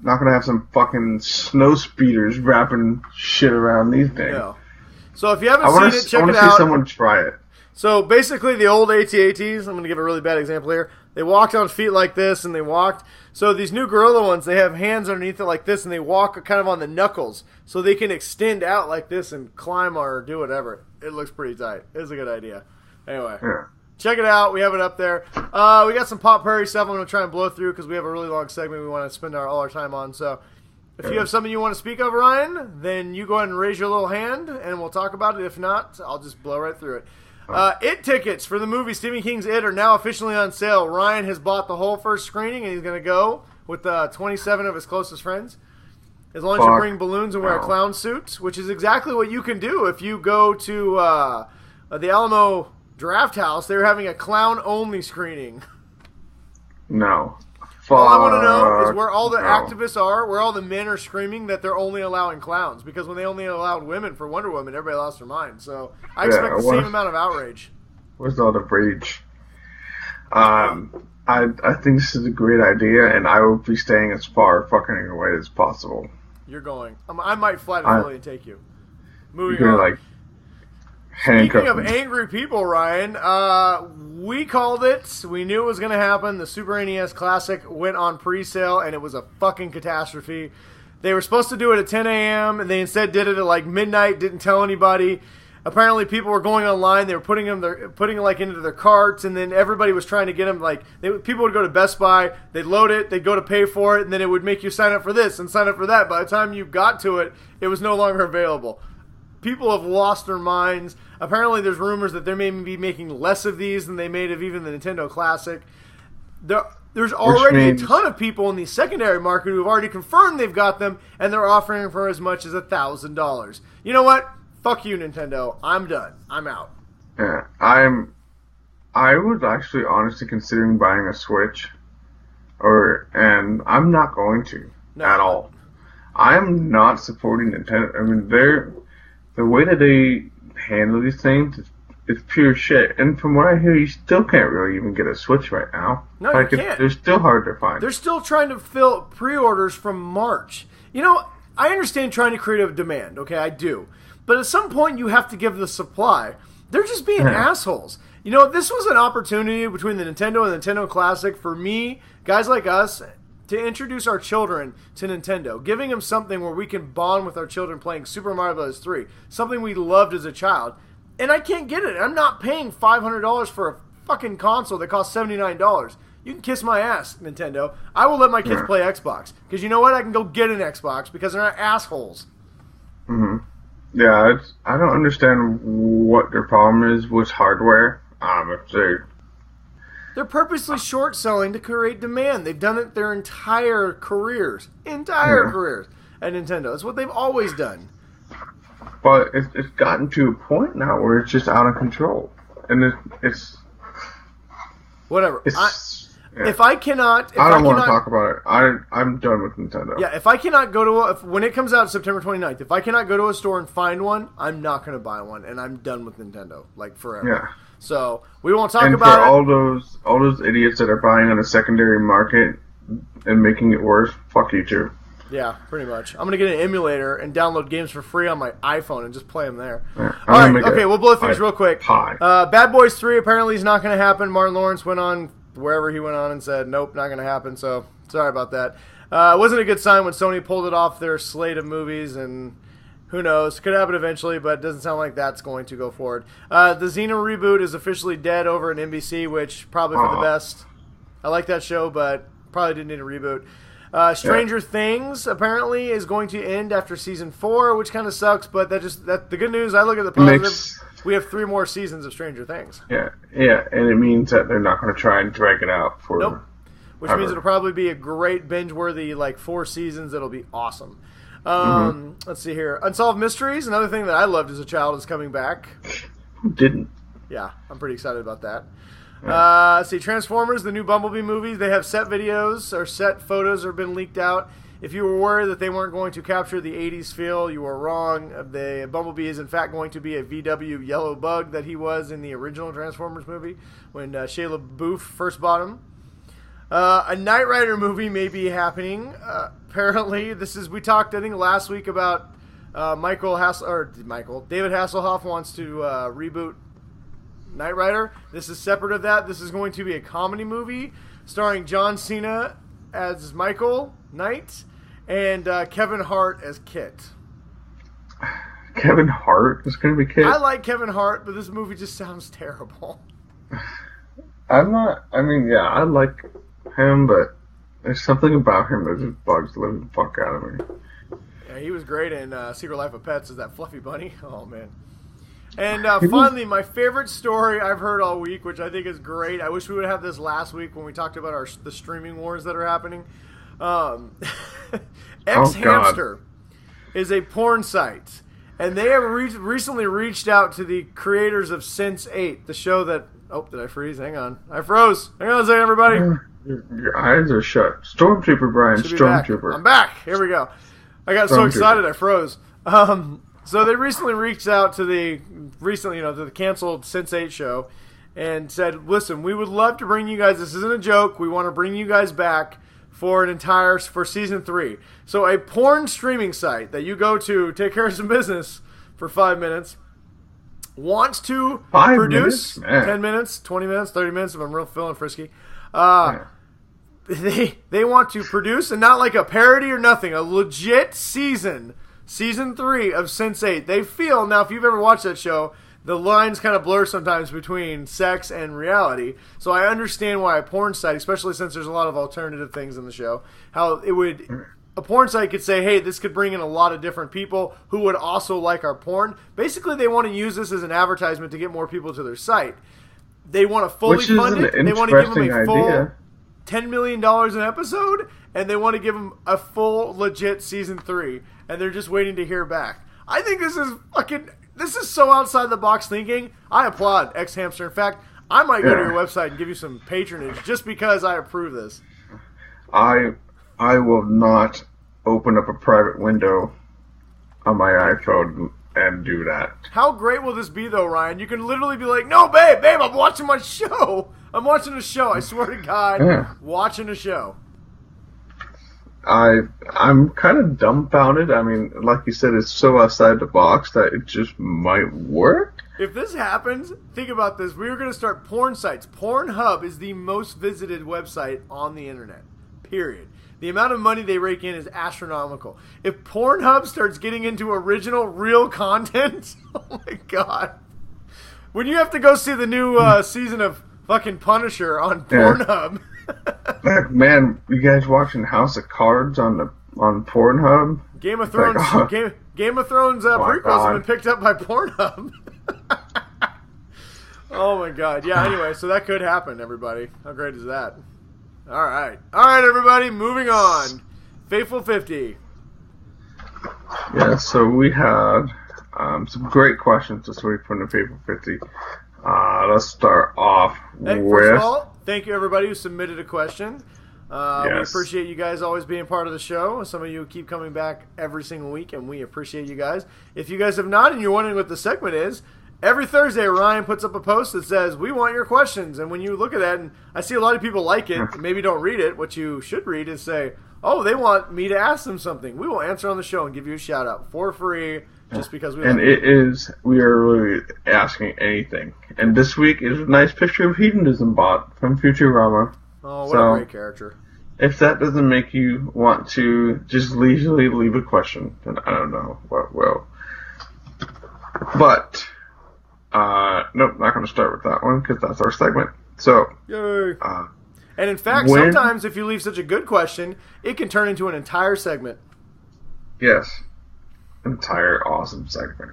Not gonna have some fucking snow speeders wrapping shit around these things. No. So if you haven't seen it, check it out. I want to see someone try it. So basically, the old AT-ATs, I'm going to give a really bad example here. They walked on feet like this, and they walked. So these new Gorilla ones, they have hands underneath it like this, and they walk kind of on the knuckles, so they can extend out like this and climb or do whatever. It looks pretty tight. It's a good idea. Anyway, check it out. We have it up there. We got some Pop Prairie stuff I'm going to try and blow through because we have a really long segment we want to spend all our time on. So if you have something you want to speak of, Ryan, then you go ahead and raise your little hand, and we'll talk about it. If not, I'll just blow right through it. It tickets for the movie Stephen King's It are now officially on sale. Ryan has bought the whole first screening, and he's going to go with 27 of his closest friends. As long as you bring balloons and wear a clown suit, which is exactly what you can do if you go to the Alamo Draft House. They're having a clown-only screening. No. All I want to know is where all the activists are, where all the men are screaming that they're only allowing clowns. Because when they only allowed women for Wonder Woman, everybody lost their mind. So I expect the same amount of outrage. Where's all the rage? I think this is a great idea, and I will be staying as far fucking away as possible. You're going. I might fly to Philly and take you. Moving on. Speaking of angry people, Ryan, we called it. We knew it was going to happen. The Super NES Classic went on pre-sale, and it was a fucking catastrophe. They were supposed to do it at 10 a.m., and they instead did it at midnight, didn't tell anybody. Apparently, people were going online. They were putting it into their carts, and then everybody was trying to get them. People would go to Best Buy, they'd load it, they'd go to pay for it, and then it would make you sign up for this and sign up for that. By the time you got to it, it was no longer available. People have lost their minds. Apparently, there's rumors that they may be making less of these than they made of even the Nintendo Classic. There's already a ton of people in the secondary market who have already confirmed they've got them, and they're offering for as much as $1,000. You know what? Fuck you, Nintendo. I'm done. I'm out. Yeah, I was actually honestly considering buying a Switch, and I'm not going to at all. I'm not supporting Nintendo. I mean, the way that they handle these things it's pure shit. And from what I hear, you still can't really even get a Switch right now. No, you can't. They're still hard to find. They're still trying to fill pre-orders from March. You know, I understand trying to create a demand. Okay, I do. But at some point, you have to give the supply. They're just being assholes. You know, this was an opportunity between the Nintendo and the Nintendo Classic for me, guys like us, to introduce our children to Nintendo, giving them something where we can bond with our children playing Super Mario Bros. 3, something we loved as a child. And I can't get it. I'm not paying $500 for a fucking console that costs $79. You can kiss my ass, Nintendo. I will let my kids play Xbox. Because you know what? I can go get an Xbox because they're not assholes. Mm-hmm. Yeah, I don't understand what their problem is with hardware. They're purposely short selling to create demand. They've done it their entire careers. Careers at Nintendo. That's what they've always done. But it's gotten to a point now where it's just out of control. And it's whatever. Yeah. If I cannot... I don't want to talk about it. I'm done with Nintendo. Yeah, if I cannot go to... when it comes out September 29th, if I cannot go to a store and find one, I'm not going to buy one. And I'm done with Nintendo. Like, forever. Yeah. So, we won't talk about it. And for all those idiots that are buying on a secondary market and making it worse, fuck you too. Yeah, pretty much. I'm going to get an emulator and download games for free on my iPhone and just play them there. Yeah, all right, okay, we'll blow things real quick. Pie. Bad Boys 3 apparently is not going to happen. Martin Lawrence went on wherever he went on and said, nope, not going to happen, so sorry about that. It wasn't a good sign when Sony pulled it off their slate of movies, and who knows, could happen eventually, but it doesn't sound like that's going to go forward. The Xena reboot is officially dead over at NBC, which probably for the best. I like that show, but probably didn't need a reboot. Stranger Things apparently is going to end after season 4, which kind of sucks, but the good news, I look at the positive. We have 3 more seasons of Stranger Things. Yeah, and it means that they're not going to try and drag it out for... Nope. Which means it'll probably be a great binge-worthy, 4 seasons. It'll be awesome. Let's see here. Unsolved Mysteries, another thing that I loved as a child, is coming back. Who didn't? Yeah, I'm pretty excited about that. Yeah. Let's see, Transformers, the new Bumblebee movies, they have set videos or set photos have been leaked out. If you were worried that they weren't going to capture the 80s feel, you were wrong. The Bumblebee is, in fact, going to be a VW yellow bug that he was in the original Transformers movie when Shia LaBeouf first bought him. A Knight Rider movie may be happening. Apparently, we talked, I think, last week about David Hasselhoff wants to reboot Knight Rider. This is separate of that. This is going to be a comedy movie starring John Cena as Michael Knight and Kevin Hart as Kit. Kevin Hart is going to be Kit? I like Kevin Hart, but this movie just sounds terrible. I like him, but there's something about him that just bugs the living fuck out of me. Yeah, he was great in Secret Life of Pets as that fluffy bunny. Oh, man. And finally, my favorite story I've heard all week, which I think is great. I wish we would have this last week when we talked about the streaming wars that are happening. X-Hamster is a porn site, and they have recently reached out to the creators of Sense8, the show that... Oh, did I freeze? Hang on. I froze. Hang on a second, everybody. Your eyes are shut. Stormtrooper, Brian. Stormtrooper. I'm back. Here we go. I got so excited I froze. So they recently reached out to the canceled Sense8 show and said, listen, we would love to bring you guys, this isn't a joke, we want to bring you guys back for season 3. So a porn streaming site that you go to take care of some business for 5 minutes wants to produce 10 minutes, 20 minutes, 30 minutes if I'm real feeling frisky. They want to produce, and not like a parody or nothing, a legit season 3 of Sense8. They feel, now if you've ever watched that show, the lines kind of blur sometimes between sex and reality. So I understand why a porn site, especially since there's a lot of alternative things in the show, how a porn site could say, hey, this could bring in a lot of different people who would also like our porn. Basically, they want to use this as an advertisement to get more people to their site. They want to fully fund it. They want to give them a full $10 million an episode, and they want to give them a full, legit season 3, and they're just waiting to hear back. I think this is so outside the box thinking. I applaud X-Hamster. In fact, I might go to your website and give you some patronage just because I approve this. I will not open up a private window on my iPhone and do that. How great will this be, though, Ryan? You can literally be like, no, babe, I'm watching my show. I'm watching a show. I swear to God, watching a show. I'm kind of dumbfounded. I mean, like you said, it's so outside the box that it just might work. If this happens, think about this. We are going to start porn sites. Pornhub is the most visited website on the internet, period. The amount of money they rake in is astronomical. If Pornhub starts getting into original, real content, oh my God. When you have to go see the new season of fucking Punisher on Pornhub. Like, man, you guys watching House of Cards on Pornhub? Game of Thrones, like, Game of Thrones prequels have been picked up by Pornhub. Oh my God. Yeah, anyway, so that could happen, everybody. How great is that? All right, everybody, moving on. Faithful 50. Yeah, so we had some great questions this week from the Faithful 50. Let's start off with... First of all, thank you, everybody who submitted a question. We appreciate you guys always being part of the show. Some of you keep coming back every single week, and we appreciate you guys. If you guys have not and you're wondering what the segment is, every Thursday, Ryan puts up a post that says, we want your questions. And when you look at that, and I see a lot of people like it, and maybe don't read it, what you should read is say, oh, they want me to ask them something. We will answer on the show and give you a shout-out for free just because we like it. We are really asking anything. And this week is a nice picture of Hedonism Bot from Futurama. Oh, what a great character. If that doesn't make you want to just leisurely leave a question, then I don't know what will. But... nope, not going to start with that one because that's our segment. So, yay! And in fact, sometimes if you leave such a good question, it can turn into an entire segment. Yes, entire awesome segment.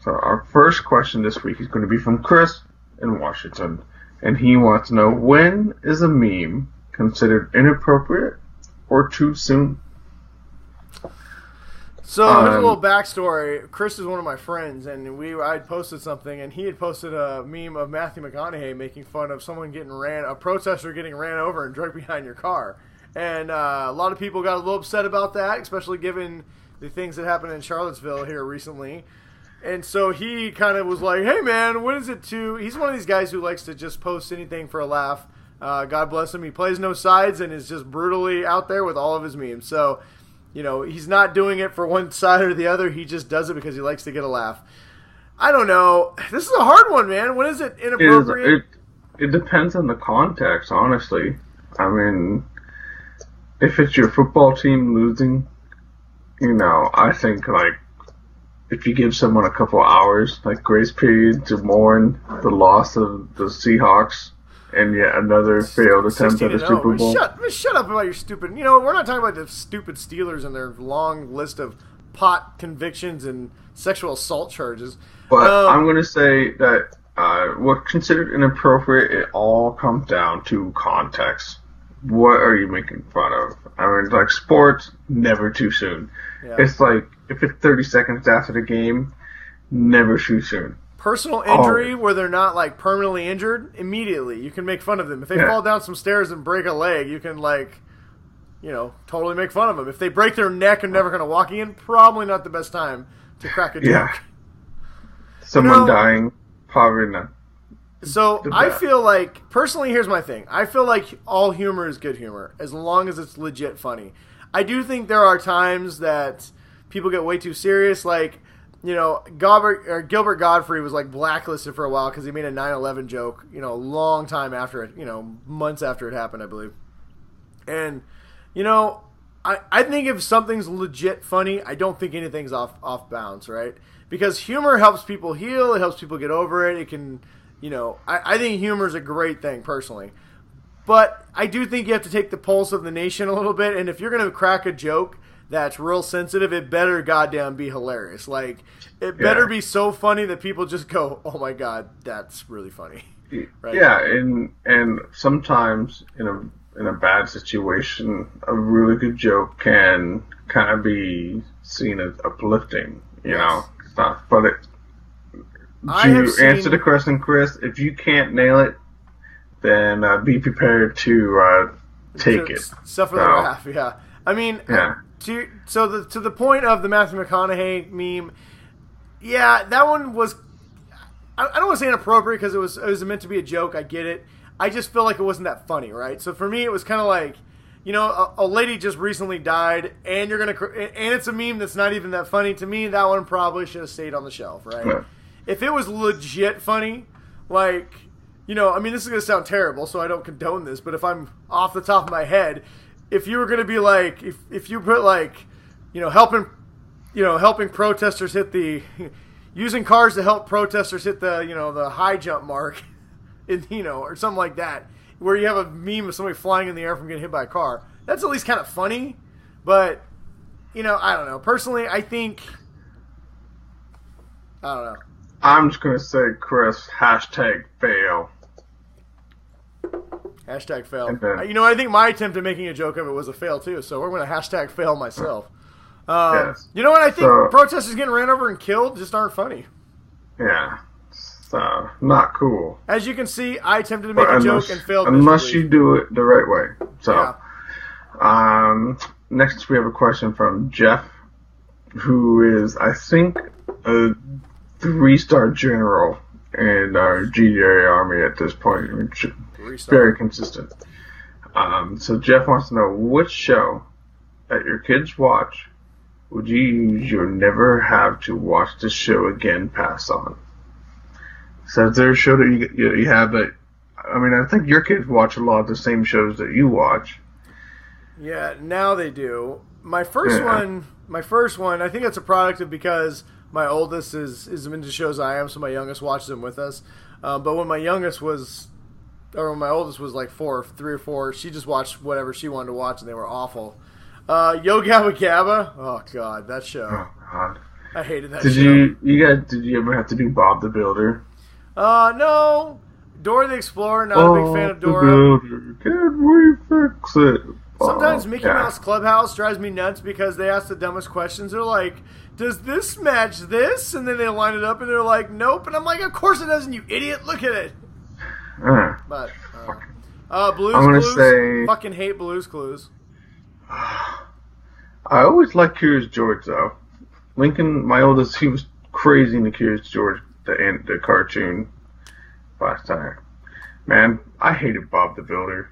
So our first question this week is going to be from Chris in Washington, and he wants to know, when is a meme considered inappropriate or too soon? So here's a little backstory. Chris is one of my friends, and I posted something, and he had posted a meme of Matthew McConaughey making fun of someone a protester getting ran over and dragged behind your car. And a lot of people got a little upset about that, especially given the things that happened in Charlottesville here recently. And so he kind of was like, hey man, when is it too... He's one of these guys who likes to just post anything for a laugh. God bless him. He plays no sides and is just brutally out there with all of his memes. So... You know, he's not doing it for one side or the other. He just does it because he likes to get a laugh. I don't know. This is a hard one, man. When is it inappropriate? It depends on the context, honestly. I mean, if it's your football team losing, you know, I think, like, if you give someone a couple hours, like, grace period to mourn the loss of the Seahawks, and yet another failed attempt at the Super Bowl. Shut up about your stupid... You know, we're not talking about the stupid Steelers and their long list of pot convictions and sexual assault charges. But I'm going to say that what's considered inappropriate, it all comes down to context. What are you making fun of? I mean, like, sports, never too soon. Yeah. It's like, if it's 30 seconds after the game, never too soon. Personal injury where they're not, like, permanently injured, immediately. You can make fun of them. If they fall down some stairs and break a leg, you can, like, you know, totally make fun of them. If they break their neck and never going to walk again, probably not the best time to crack a joke. Yeah. Someone dying, probably not. So I feel like, personally, here's my thing. I feel like all humor is good humor, as long as it's legit funny. I do think there are times that people get way too serious, like... You know, Gilbert Gottfried was, like, blacklisted for a while because he made a 9/11 joke, you know, a long time after it, you know, months after it happened, I believe. And, you know, I think if something's legit funny, I don't think anything's off bounds, right? Because humor helps people heal, it helps people get over it, it can, you know, I think humor is a great thing, personally. But I do think you have to take the pulse of the nation a little bit, and if you're going to crack a joke that's real sensitive, it better goddamn be hilarious. Like, it better be so funny that people just go, oh my god, that's really funny. Right? Yeah, and sometimes in a bad situation, a really good joke can kind of be seen as uplifting, you know, stuff. But answer the question, Chris, if you can't nail it, then be prepared to take it. Suffer the laugh, yeah. I mean, to the point of the Matthew McConaughey meme, Yeah, that one was. I don't want to say inappropriate because it was meant to be a joke. I get it. I just feel like it wasn't that funny, right? So for me, it was kind of like, a lady just recently died, and and it's a meme that's not even that funny. To me, that one probably should have stayed on the shelf, right? Yeah. If it was legit funny, like, this is gonna sound terrible, so I don't condone this. But if I'm off the top of my head, if you were gonna be like, if you put like, helping protesters hit the using cars to help protesters hit the the high jump mark, or something like that, where you have a meme of somebody flying in the air from getting hit by a car. That's at least kind of funny, but I don't know. Personally, I think I don't know. I'm just gonna say, Chris, #fail. #fail. I think my attempt at making a joke of it was a fail too, so we're going to #fail myself. Yes. You know what? I think protesters getting ran over and killed just aren't funny. Yeah. So, not cool. As you can see, I attempted to make a joke and failed unless miserably. you do it the right way. So, next we have a question from Jeff, who is, I think, a 3-star general in our GDA army at this point, which is very consistent. So Jeff wants to know, which show that your kids watch would you use your never have to watch the show again pass on? So is there a show that you have that, I think your kids watch a lot of the same shows that you watch. Yeah, now they do. My first one, I think it's a product of because my oldest is into shows I am, so my youngest watches them with us. But when my oldest was like 3 or 4, she just watched whatever she wanted to watch, and they were awful. Yo Gabba Gabba, oh god, that show. Oh god, I hated that show. Did you ever have to do Bob the Builder? No. Dora the Explorer, not a big fan of Dora. Builder, can we fix it? Sometimes Mickey Mouse Clubhouse drives me nuts because they ask the dumbest questions. They're like, does this match this? And then they line it up and they're like, nope. And I'm like, of course it doesn't, you idiot. Look at it. But, Blue's Clues. Fucking hate Blue's Clues. I always liked Curious George, though. Lincoln, my oldest, he was crazy into Curious George, the cartoon last time. Man, I hated Bob the Builder.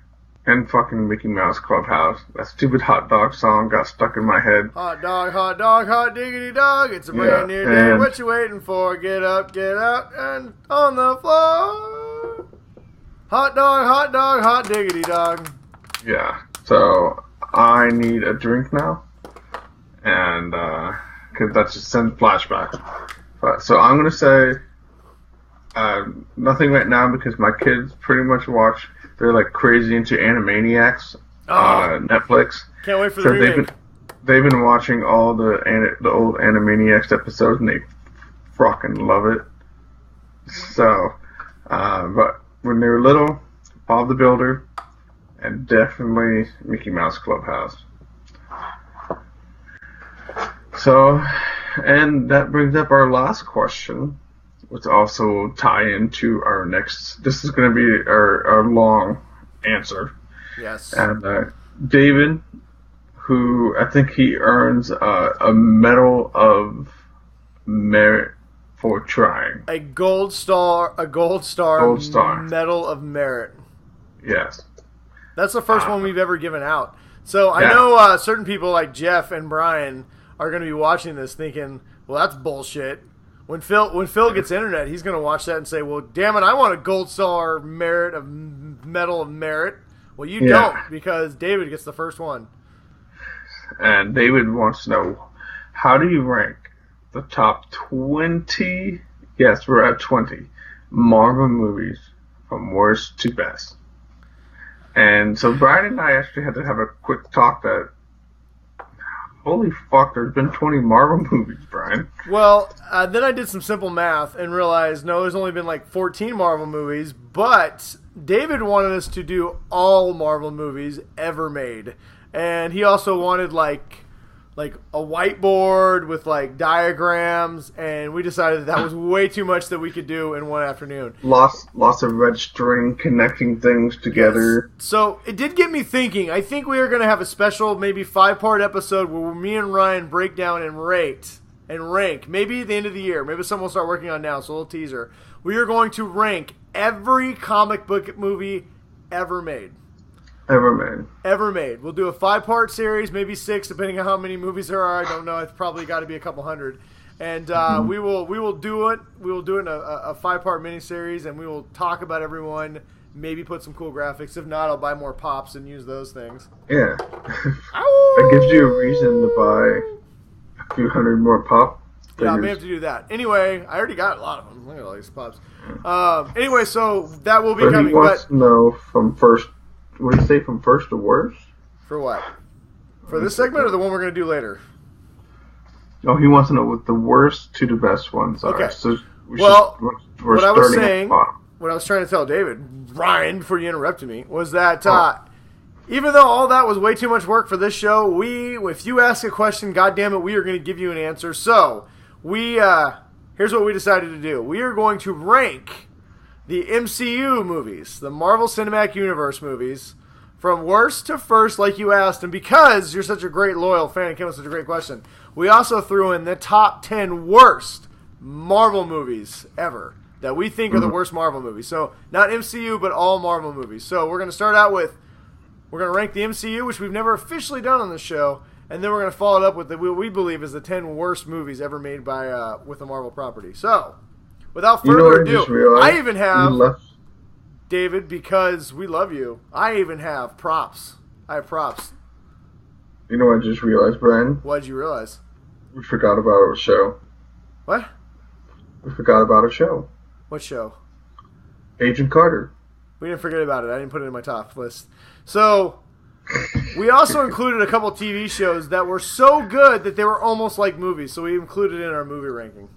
And fucking Mickey Mouse Clubhouse. That stupid hot dog song got stuck in my head. Hot dog, hot diggity dog. It's a brand new day. What you waiting for? Get up, and on the floor. Hot dog, hot diggity dog. Yeah. So I need a drink now, and because that just sends flashbacks. So I'm gonna say nothing right now because my kids pretty much watch. They're like crazy into Animaniacs on Netflix. Can't wait for the remake. They've been watching all the old Animaniacs episodes and they fucking love it. So, but when they were little, Bob the Builder, and definitely Mickey Mouse Clubhouse. So, and that brings up our last question, which also will tie into our next. This is going to be our long answer. Yes. And David, who I think he earns a Medal of Merit for trying. A gold star Medal of Merit. Yes. That's the first one we've ever given out. So I know certain people like Jeff and Brian are going to be watching this thinking, well, that's bullshit. When Phil gets internet, he's going to watch that and say, well, damn it, I want a gold star Medal of Merit. Well, you don't, because David gets the first one. And David wants to know, how do you rank the top 20, yes, we're at 20, Marvel movies from worst to best? And so Brian and I actually had to have a quick talk that, holy fuck, there's been 20 Marvel movies, Brian. Well, then I did some simple math and realized, no, there's only been like 14 Marvel movies, but David wanted us to do all Marvel movies ever made. And he also wanted like a whiteboard with like diagrams, and we decided that was way too much that we could do in one afternoon. Lots of red string connecting things together. Yes. So it did get me thinking. I think we are going to have a special maybe 5-part episode where me and Ryan break down and rate and rank, maybe at the end of the year, maybe something we'll start working on now, so a little teaser. We are going to rank every comic book movie ever made. Ever made. We'll do a 5-part series, maybe 6, depending on how many movies there are. I don't know. It's probably got to be a couple hundred. And we will do it. We will do it in a 5-part miniseries, and we will talk about everyone. Maybe put some cool graphics. If not, I'll buy more pops and use those things. Yeah. That gives you a reason to buy a few hundred more pop figures. Yeah, I may have to do that. Anyway, I already got a lot of them. Look at all these pops. Anyway, so that will be coming. He wants to know from first. What do you say, from first to worst? For what? For this segment or the one we're going to do later? Oh, he wants to know what the worst to the best ones are. Okay. So what I was saying, what I was trying to tell David, Ryan, before you interrupted me, was that even though all that was way too much work for this show, if you ask a question, goddammit, we are going to give you an answer. So, here's what we decided to do. We are going to rank the MCU movies, the Marvel Cinematic Universe movies, from worst to first, like you asked. And because you're such a great, loyal fan and came with such a great question, we also threw in the top 10 worst Marvel movies ever that we think are the worst Marvel movies. So, not MCU, but all Marvel movies. So, we're going to start out with, we're going to rank the MCU, which we've never officially done on this show, and then we're going to follow it up with what we believe is the 10 worst movies ever made by with a Marvel property. So, without further ado, I even have, David, because we love you, I even have props. I have props. You know what I just realized, Brian? What did you realize? We forgot about a show. What? We forgot about a show. What show? Agent Carter. We didn't forget about it. I didn't put it in my top list. So, we also included a couple TV shows that were so good that they were almost like movies. So we included it in our movie ranking.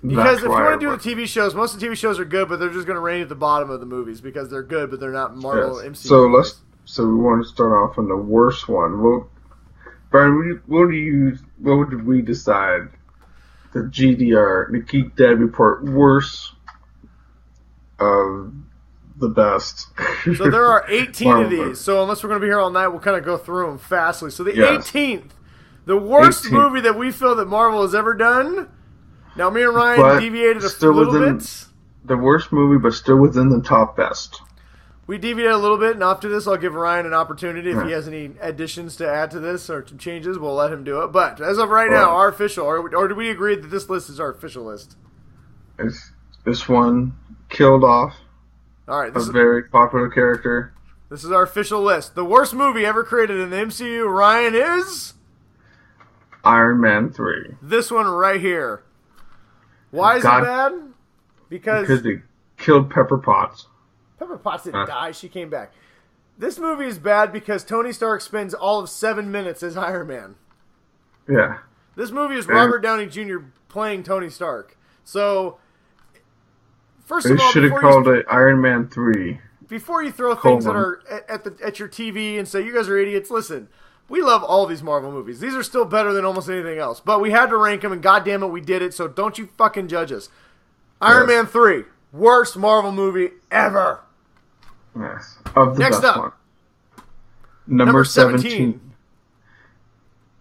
Because if you want to do the TV shows, most of the TV shows are good, but they're just going to rank at the bottom of the movies because they're good, but they're not Marvel MCU. So we want to start off on the worst one. Well, Brian, what did we decide? The GDR, the Geek Dad Report, worst of the best. So there are 18 of these. So unless we're going to be here all night, we'll kind of go through them fastly. So the 18th, the worst movie that we feel that Marvel has ever done. Now, me and Ryan deviated a little bit. The worst movie, but still within the top best. We deviated a little bit, and after this, I'll give Ryan an opportunity. If he has any additions to add to this or changes, we'll let him do it. But as of right now, our official, or do we agree that this list is our official list? This one killed off a very popular character. This is our official list. The worst movie ever created in the MCU, Ryan, is Iron Man 3. This one right here. Why is it bad? Because they killed Pepper Potts. Pepper Potts didn't die. She came back. This movie is bad because Tony Stark spends all of 7 minutes as Iron Man. Yeah. This movie is Robert Downey Jr. playing Tony Stark. So, first of all, they should have called it Iron Man 3. Before you throw things that are at your TV and say, you guys are idiots, listen. We love all these Marvel movies. These are still better than almost anything else. But we had to rank them, and goddammit, we did it, so don't you fucking judge us. Iron Man 3, worst Marvel movie ever. Yes. Of the Next best up, one. Number 17.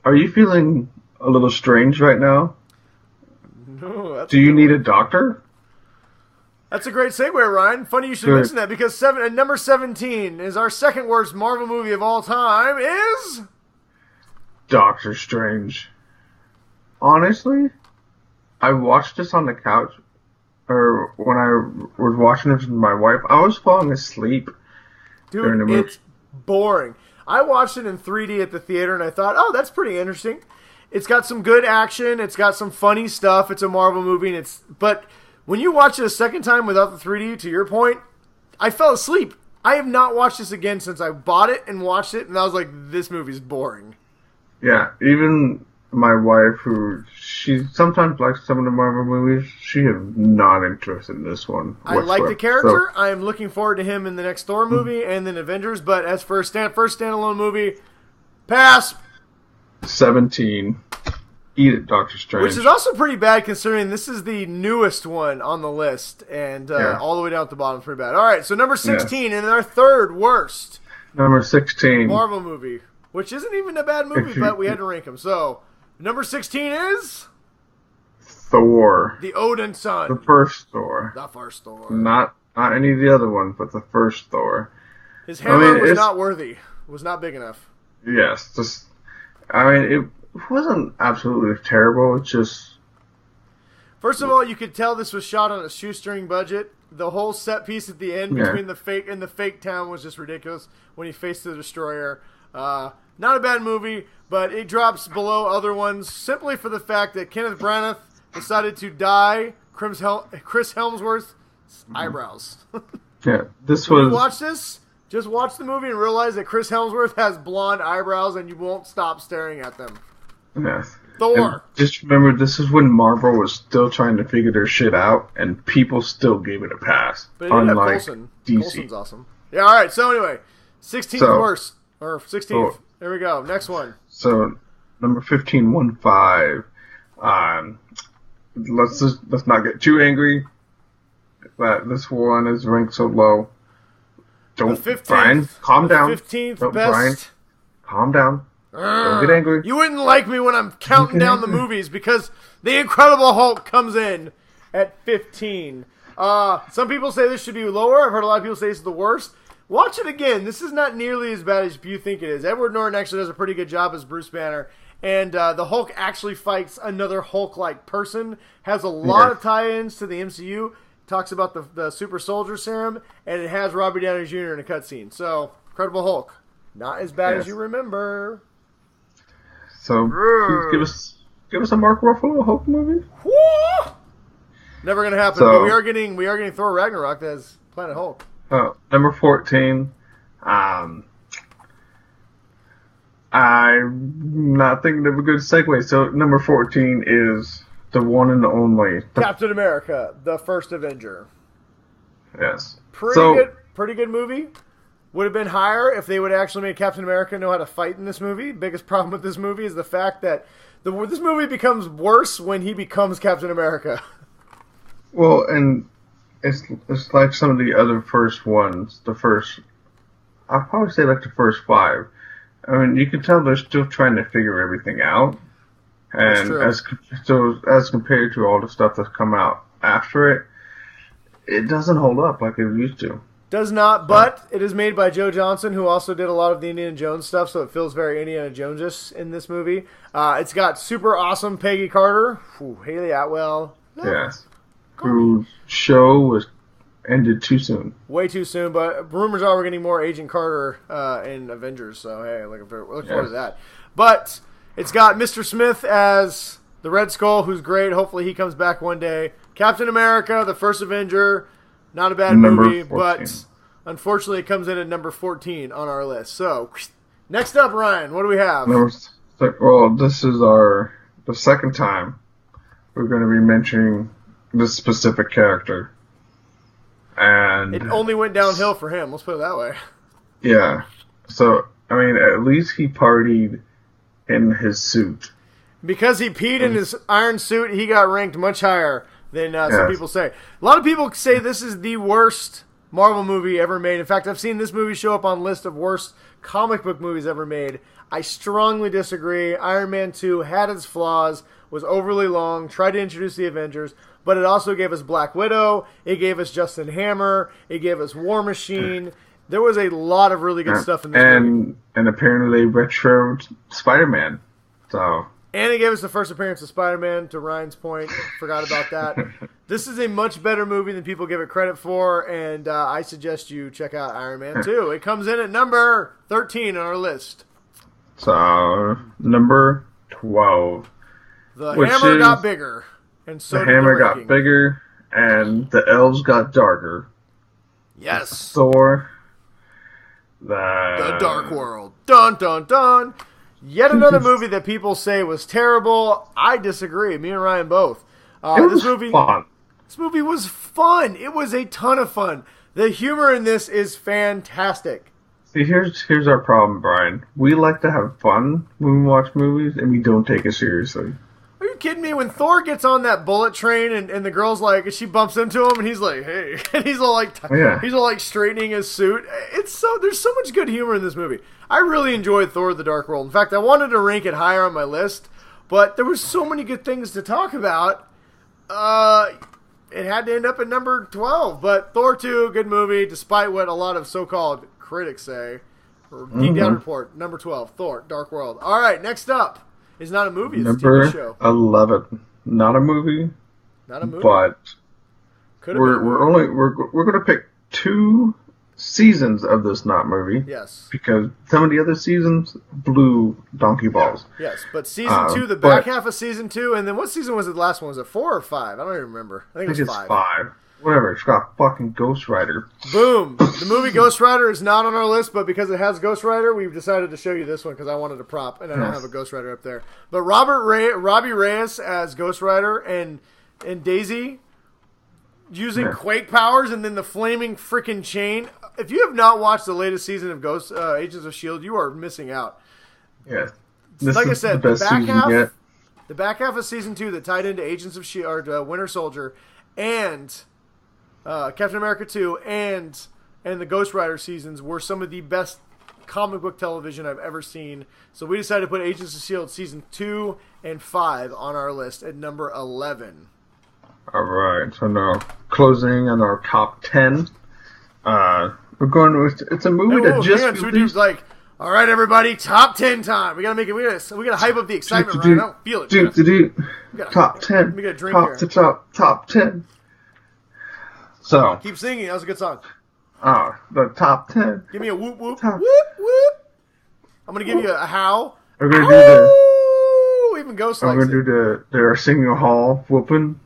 Are you feeling a little strange right now? No. Do you need a doctor? That's a great segue, Ryan. Funny you should mention that, because number 17 is our second worst Marvel movie of all time is Doctor Strange. Honestly, I watched this on the couch, or when I was watching it with my wife, I was falling asleep. Dude, it's boring. I watched it in 3D at the theater, and I thought, oh, that's pretty interesting. It's got some good action. It's got some funny stuff. It's a Marvel movie, but when you watch it a second time without the 3D, to your point, I fell asleep. I have not watched this again since I bought it and watched it, and I was like, this movie's boring. Yeah, even my wife, who she sometimes likes some of the Marvel movies, she is not interested in this one whatsoever. I like the character. I am looking forward to him in the next Thor movie and then Avengers, but as for a first standalone movie, pass. 17. Eat it, Doctor Strange. Which is also pretty bad considering this is the newest one on the list, and all the way down at the bottom is pretty bad. All right, so number 16 and our third worst. Number 16. Marvel movie, which isn't even a bad movie, but we had to rank them. So, Number 16 is Thor. the Odin son. The first Thor. The first Thor. Not any of the other ones, but the first Thor. His hammer was not worthy. It was not big enough. Yes. It wasn't absolutely terrible. It's just... First of all, you could tell this was shot on a shoestring budget. The whole set piece at the end between the fake town was just ridiculous when he faced the destroyer. Not a bad movie, but it drops below other ones simply for the fact that Kenneth Branagh decided to dye Chris Hemsworth's eyebrows. Yeah, When you watch this, just watch the movie and realize that Chris Hemsworth has blonde eyebrows and you won't stop staring at them. Yes. Thor. And just remember, this is when Marvel was still trying to figure their shit out, and people still gave it a pass. But it did have Coulson. DC. Coulson's awesome. Yeah, alright, so anyway, 16th worst. Or 16th. There we go. Next one. So, number 15, 1-5. Let's not get too angry that this one is ranked so low. Don't, Brian, calm down. 15th Don't, best. Brian, calm down. Don't get angry. You wouldn't like me when I'm counting down the movies because The Incredible Hulk comes in at 15. Some people say this should be lower. I've heard a lot of people say this is the worst. Watch it again. This is not nearly as bad as you think it is. Edward Norton actually does a pretty good job as Bruce Banner. And the Hulk actually fights another Hulk-like person. Has a lot of tie-ins to the MCU. Talks about the super soldier serum. And it has Robert Downey Jr. in a cutscene. So, Incredible Hulk. Not as bad as you remember. So, give us a Mark Ruffalo Hulk movie. Woo! Never gonna happen. So, but we are getting Thor Ragnarok as Planet Hulk. Number 14. I'm not thinking of a good segue. So, number 14 is the one and only Captain America, the first Avenger. Yes. Pretty good movie. Would have been higher if they would actually made Captain America know how to fight in this movie. Biggest problem with this movie is the fact that this movie becomes worse when he becomes Captain America. Well, and it's like some of the other first ones. I'll probably say like the first 5. I mean, you can tell they're still trying to figure everything out. And as compared to all the stuff that's come out after it doesn't hold up like it used to. Does not, but it is made by Joe Johnston, who also did a lot of the Indiana Jones stuff, so it feels very Indiana Jones-ish in this movie. It's got super awesome Peggy Carter, Haley Atwell. Yes. Whose show ended too soon. Way too soon, but rumors are we're getting more Agent Carter in Avengers, so hey, look forward to that. But it's got Mr. Smith as the Red Skull, who's great. Hopefully he comes back one day. Captain America, the first Avenger. Not a bad movie, 14. But unfortunately it comes in at number 14 on our list. So, next up, Ryan, what do we have? This is the second time we're going to be mentioning this specific character. And it only went downhill for him, let's put it that way. Yeah. So, I mean, at least he partied in his suit. Because he peed in his iron suit, he got ranked much higher than some people say. A lot of people say this is the worst Marvel movie ever made. In fact, I've seen this movie show up on a list of worst comic book movies ever made. I strongly disagree. Iron Man 2 had its flaws, was overly long, tried to introduce the Avengers, but it also gave us Black Widow, it gave us Justin Hammer, it gave us War Machine. There was a lot of really good stuff in this movie. And apparently they retroed Spider-Man. So... And it gave us the first appearance of Spider-Man, to Ryan's point. Forgot about that. This is a much better movie than people give it credit for, and I suggest you check out Iron Man 2. It comes in at number 13 on our list. So, number 12. The hammer got bigger, and so did the hammer ranking. got bigger, and the elves got darker. Yes. Thor. The Dark World. Dun, dun, dun. Yet another movie that people say was terrible. I disagree. Me and Ryan both. This movie was fun. It was a ton of fun. The humor in this is fantastic. See, here's our problem, Brian. We like to have fun when we watch movies, and we don't take it seriously. Are you kidding me? When Thor gets on that bullet train and the girl's like, she bumps into him and he's like, hey, and he's all like straightening his suit. There's so much good humor in this movie. I really enjoyed Thor: The Dark World. In fact, I wanted to rank it higher on my list, But there were so many good things to talk about. It had to end up at number 12. But Thor 2, good movie, despite what a lot of so-called critics say. Geek Dad Report, number 12, Thor, Dark World. All right, next up is not a movie, it's a TV show. Number 11, not a movie. Not a movie, but we're going to pick 2 seasons of this not movie. Yes. Because some of the other seasons blew donkey balls. Yes, but season 2, the back half of season 2, and then what season was it the last one? Was it 4 or 5? I don't even remember. I think it was 5. It's 5. Whatever, it's got fucking Ghost Rider. Boom! The movie Ghost Rider is not on our list, but because it has Ghost Rider, we've decided to show you this one because I wanted a prop, and I don't have a Ghost Rider up there. But Robbie Reyes as Ghost Rider and Daisy using Quake powers and then the flaming freaking chain. If you have not watched the latest season of Agents of S.H.I.E.L.D., you are missing out. Yes. Like I said, the back half of season 2 that tied into Agents of S.H.I.E.L.D., or Winter Soldier, and Captain America 2 and the Ghost Rider seasons were some of the best comic book television I've ever seen. So we decided to put Agents of S.H.I.E.L.D. season 2 and 5 on our list at number 11. All right, so now closing on our top 10. We're going with it's a movie that just released. Like, all right, everybody, top 10 time. We gotta make it. We gotta hype up the excitement. Right? I don't feel it. Top 10. We got a drink here. Top 10. So keep singing. That was a good song. The top 10. Give me a whoop whoop whoop whoop. I'm gonna give you a how. We're gonna do even Ghost likes it. I'm gonna do the singing hall whooping.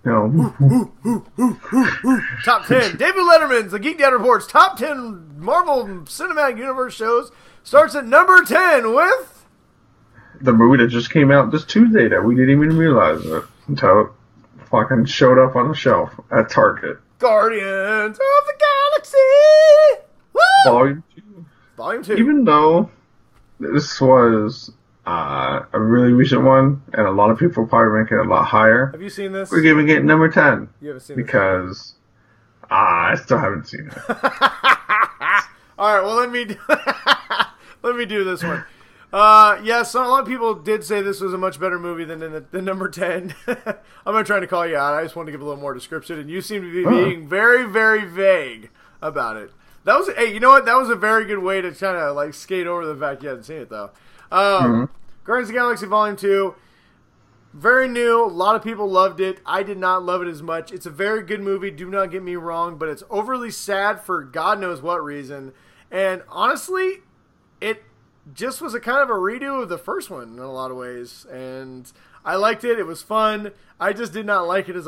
Top 10. David Letterman's The Geek Dad Report's top 10 Marvel Cinematic Universe shows starts at number 10 with the movie that just came out this Tuesday that we didn't even realize it until it fucking showed up on the shelf at Target. Guardians of the Galaxy! Woo! Volume 2. Even though this was a really recent one, and a lot of people probably rank it a lot higher. Have you seen this? We're giving it number 10. You haven't seen because I still haven't seen it. All right, well, let me do this one. Yes, a lot of people did say this was a much better movie than number 10. I'm not trying to call you out. I just want to give a little more description, and you seem to be being very, very vague about it. That was, hey, you know what? That was a very good way to kind of like skate over the fact you hadn't seen it, though. Guardians of the Galaxy Volume 2, very new. A lot of people loved it. I did not love it as much. It's a very good movie, do not get me wrong, but it's overly sad for God knows what reason. And honestly, it just was a kind of a redo of the first one in a lot of ways. And I liked it. It was fun. I just did not like it as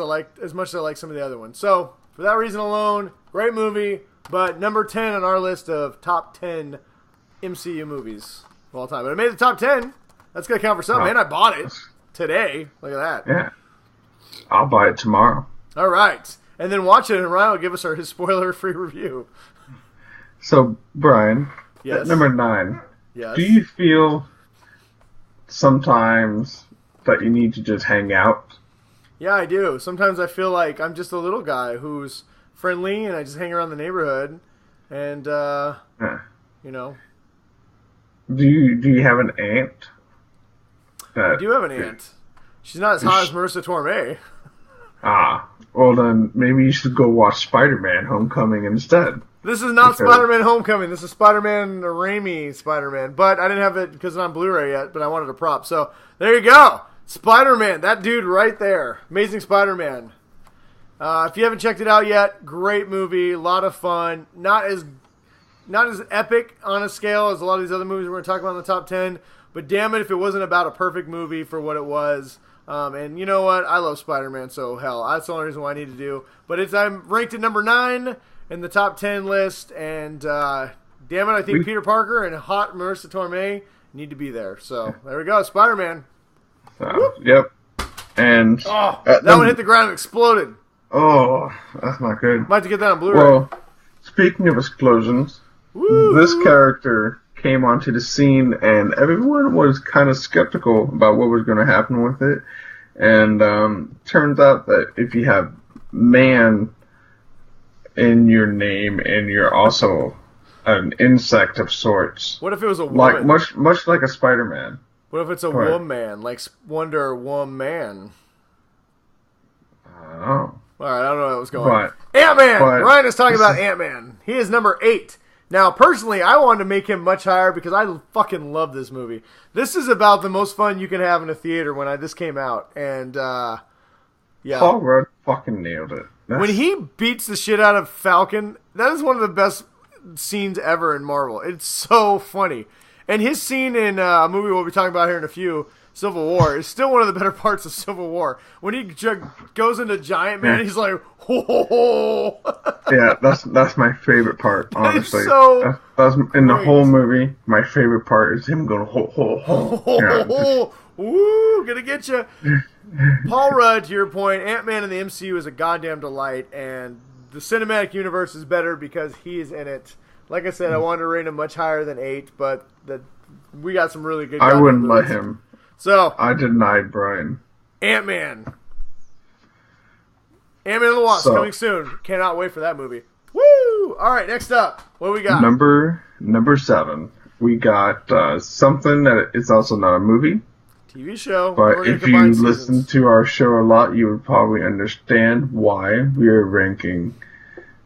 much as I like some of the other ones. So, for that reason alone, great movie, but number 10 on our list of top 10 MCU movies of all time. But it made the top 10. That's going to count for something. Man, I bought it today. Look at that. Yeah. I'll buy it tomorrow. All right. And then watch it, and Ryan will give us his spoiler-free review. So, Brian, yes. At number 9, yes. Do you feel sometimes that you need to just hang out? Yeah, I do. Sometimes I feel like I'm just a little guy who's friendly, and I just hang around the neighborhood, and, you know. Do you have an aunt? I do have an aunt. She's not as hot as Marissa Tomei. Well then maybe you should go watch Spider-Man Homecoming instead. This is not Spider-Man Homecoming. This is Spider-Man Raimi Spider-Man. But I didn't have it because it's on Blu-ray yet, but I wanted a prop. So there you go. Spider-Man. That dude right there. Amazing Spider-Man. If you haven't checked it out yet, great movie. A lot of fun. Not as epic on a scale as a lot of these other movies we're going to talk about in the top 10. But damn it if it wasn't about a perfect movie for what it was. And you know what? I love Spider-Man, so hell, that's the only reason why I need to do. But I'm ranked at number 9 in the top 10 list. And damn it, I think Peter Parker and hot Marissa Tomei need to be there. So there we go, Spider-Man. Yep. And that one hit the ground and exploded. Oh, that's not good. Might have to get that on Blu-ray. Well, speaking of explosions, this character came onto the scene, and everyone was kind of skeptical about what was going to happen with it. And turns out that if you have man in your name, and you're also an insect of sorts, what if it was a woman? Much like a Spider-Man. What if it's a woman, like Wonder Woman? Oh. All right, I don't know where it was going. Ant-Man! Ryan is talking about Ant-Man. He is number 8. Now, personally, I wanted to make him much higher because I fucking love this movie. This is about the most fun you can have in a theater when this came out. And, yeah. Paul Rudd fucking nailed it. When he beats the shit out of Falcon, that is one of the best scenes ever in Marvel. It's so funny. And his scene in a movie we'll be talking about here in a few, Civil War, is still one of the better parts of Civil War. When he goes into Giant Man, he's like, ho, ho, ho. Yeah, that's my favorite part, honestly. That's in the whole movie, my favorite part is him going, ho, ho, ho. Yeah, woo, gonna get you. Paul Rudd, to your point, Ant-Man in the MCU is a goddamn delight, and the cinematic universe is better because he's in it. Like I said, I wanted to rate him much higher than 8, but we got some really good. I wouldn't let him. So I denied Brian. Ant-Man and the Wasp coming soon. Cannot wait for that movie. Woo! All right, next up, what do we got? Number 7. We got something that is also not a movie. TV show. But if you listen to our show a lot, you would probably understand why we are ranking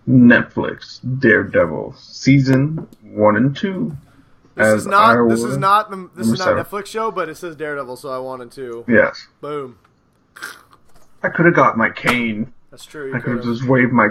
Netflix Daredevil season 1 and 2. This is not Netflix show, but it says Daredevil, so I wanted to. Yes. Boom. I could have got my cane. That's true. I could have just waved my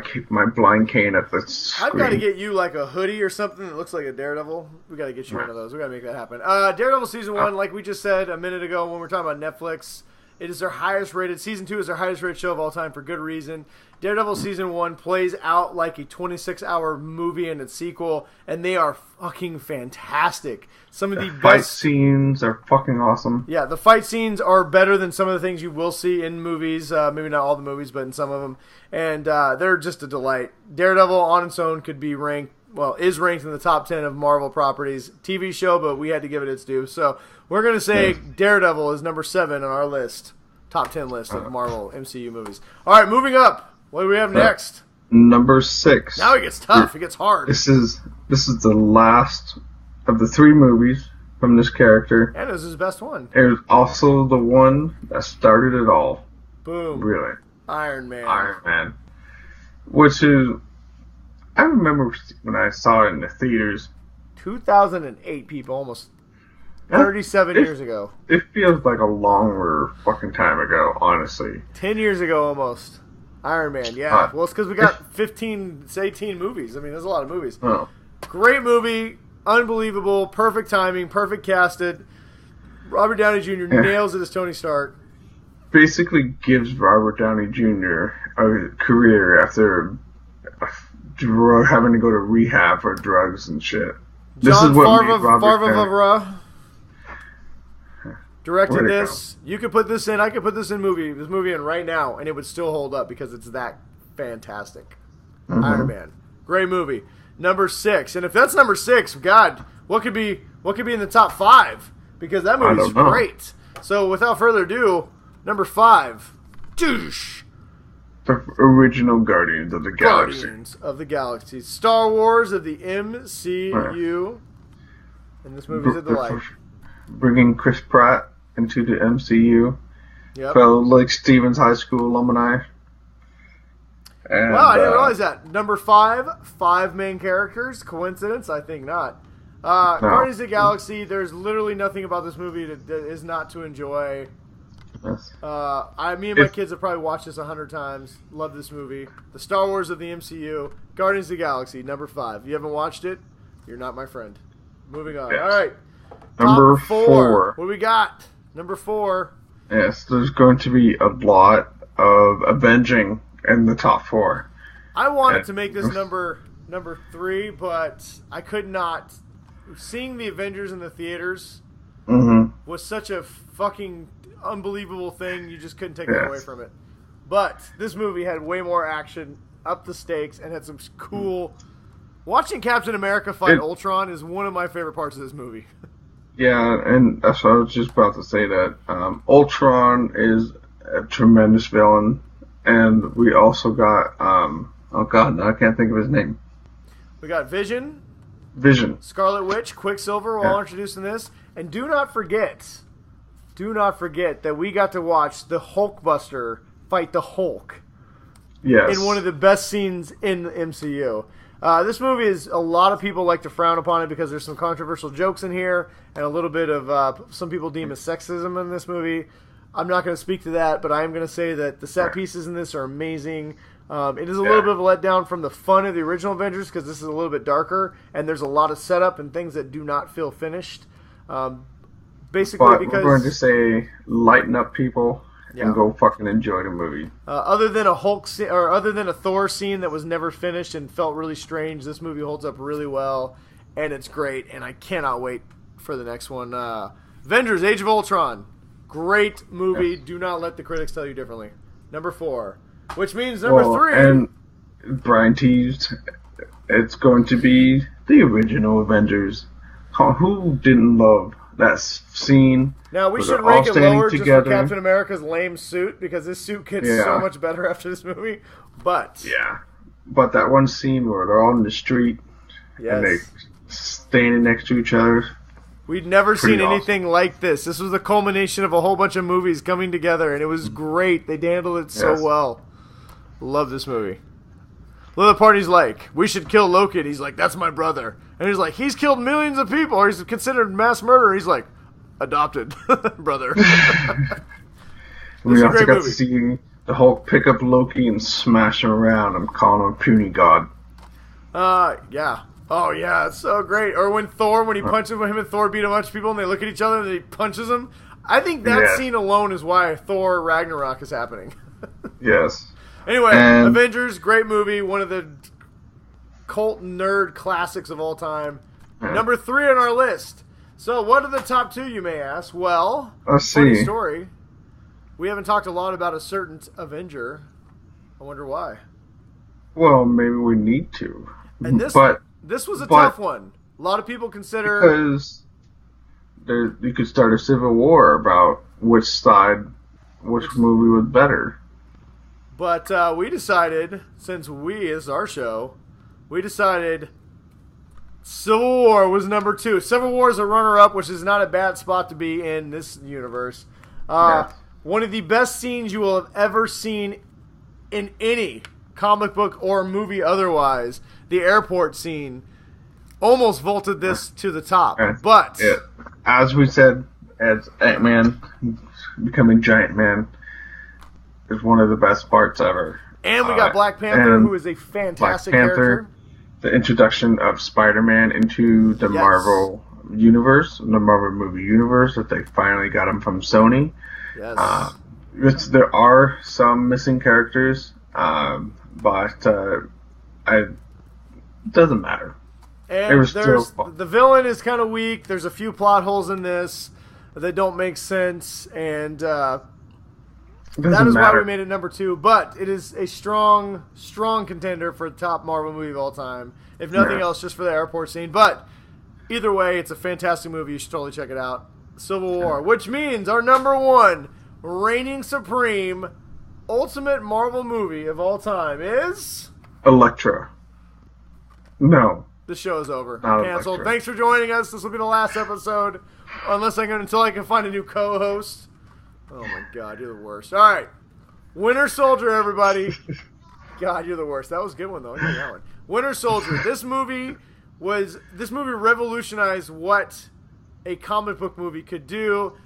blind cane at the screen. I've got to get you like a hoodie or something that looks like a Daredevil. We got to get you one of those. We got to make that happen. Daredevil season 1, like we just said a minute ago when we were talking about Netflix, it is their highest rated. Season 2 is their highest rated show of all time for good reason. Daredevil season 1 plays out like a 26-hour movie and its sequel, and they are fucking fantastic. Some of the best fight scenes are fucking awesome. Yeah, the fight scenes are better than some of the things you will see in movies. Maybe not all the movies, but in some of them. And they're just a delight. Daredevil on its own could be is ranked in the top 10 of Marvel properties. TV show, but we had to give it its due. So we're going to say Daredevil is number 7 on our list. Top 10 list of Marvel MCU movies. All right, moving up. What do we have next? Number 6. Now it gets tough. It gets hard. This is the last of the 3 movies from this character. And it was his best one. It was also the one that started it all. Boom. Really. Iron Man. Which is... I remember when I saw it in the theaters. 2008, people. Almost 37 years ago. It feels like a longer fucking time ago, honestly. 10 years ago, almost. Iron Man, yeah. Well, it's because we got 15 to 18 movies. I mean, there's a lot of movies. Oh. Great movie. Unbelievable. Perfect timing. Perfect casted. Robert Downey Jr. nails it as Tony Stark. Basically gives Robert Downey Jr. a career after having to go to rehab for drugs and shit. This is what made Robert Downey directed this. You could put this in. I could put this movie in right now, and it would still hold up because it's that fantastic. Mm-hmm. Iron Man, great movie. Number 6, and if that's number 6, God, what could be in the top 5? Because that movie's great. So without further ado, number 5, douche. The original Guardians of the Galaxy. Guardians of the Galaxy, Star Wars of the MCU, and this movie's a delight. Bringing Chris Pratt into the MCU. Yep. Fellow Lake Stevens High School alumni. And, wow, I didn't realize that. Number 5 main characters. Coincidence? I think not. No. Guardians of the Galaxy, there's literally nothing about this movie that is not to enjoy. Yes. Me and my kids have probably watched this 100 times. Love this movie. The Star Wars of the MCU. Guardians of the Galaxy, number 5. You haven't watched it? You're not my friend. Moving on. Yes. All right. Number 4. What do we got? Number 4. Yes, there's going to be a lot of avenging in the top 4. I wanted to make this number 3, but I could not. Seeing the Avengers in the theaters was such a fucking unbelievable thing. You just couldn't take it away from it. But this movie had way more action, up the stakes, and had some cool... Watching Captain America fight Ultron is one of my favorite parts of this movie. Yeah, and that's what I was just about to say, that Ultron is a tremendous villain, and we also got, oh god, now I can't think of his name. We got Vision. Scarlet Witch, Quicksilver, we're all introduced in this. And do not forget, do not forget that we got to watch the Hulkbuster fight the Hulk. Yes. In one of the best scenes in the MCU. This movie is, a lot of people like to frown upon it because there's some controversial jokes in here and a little bit of, some people deem as sexism in this movie. I'm not going to speak to that, but I am going to say that the set pieces in this are amazing. It is a little bit of a letdown from the fun of the original Avengers because this is a little bit darker and there's a lot of setup and things that do not feel finished. Basically, but because we're going to say lighten up, people, and go fucking enjoy the movie. Other than a other than a Thor scene that was never finished and felt really strange, this movie holds up really well, and it's great. And I cannot wait for the next one. Avengers: Age of Ultron, great movie. Yes. Do not let the critics tell you differently. Number 4, which means number 3. And Brian teased it's going to be the original Avengers. Who didn't love that scene? Now, we should rank it lower just for Captain America's lame suit, because this suit gets so much better after this movie. But but that one scene where they're all in the street and they're standing next to each other. We'd never seen anything like this. This was the culmination of a whole bunch of movies coming together, and it was great. They handled it so well. Love this movie. The party's like, we should kill Loki. And he's like, that's my brother. And he's like, he's killed millions of people, or he's considered mass murderer. He's like, adopted brother. We also got to see the Hulk pick up Loki and smash him around and call him puny god. Yeah. Oh, yeah, it's so great. Or when he punches him and Thor beat a bunch of people and they look at each other and he punches them. I think that scene alone is why Thor Ragnarok is happening. Yes. Anyway, Avengers, great movie. One of the cult nerd classics of all time. Number 3 on our list. So, what are the top 2, you may ask? Well, funny story. We haven't talked a lot about a certain Avenger. I wonder why. Well, maybe we need to. And this was a tough one. A lot of people consider... Because you could start a civil war about which movie was better. But we decided, since is our show, we decided Civil War was number 2. Civil War is a runner-up, which is not a bad spot to be in this universe. One of the best scenes you will have ever seen in any comic book or movie otherwise. The airport scene almost vaulted this to the top. But as we said, as Ant-Man becoming Giant Man is one of the best parts ever. And we got Black Panther, who is a fantastic character. The introduction of Spider-Man into the Marvel universe, the Marvel movie universe, that they finally got him from Sony. Yes. There are some missing characters, but it doesn't matter. And the villain is kind of weak. There's a few plot holes in this that don't make sense, and that is why we made it number 2. But it is a strong, strong contender for the top Marvel movie of all time. If nothing else, just for the airport scene. But either way, it's a fantastic movie. You should totally check it out. Civil War, which means our number 1 reigning supreme ultimate Marvel movie of all time is Elektra. No. The show is over. Not Canceled. Elektra. Thanks for joining us. This will be the last episode, until I can find a new co-host. Oh my God, you're the worst. All right, Winter Soldier, everybody. God, you're the worst. That was a good one though. I knew that one. Winter Soldier. This movie revolutionized what a comic book movie could do.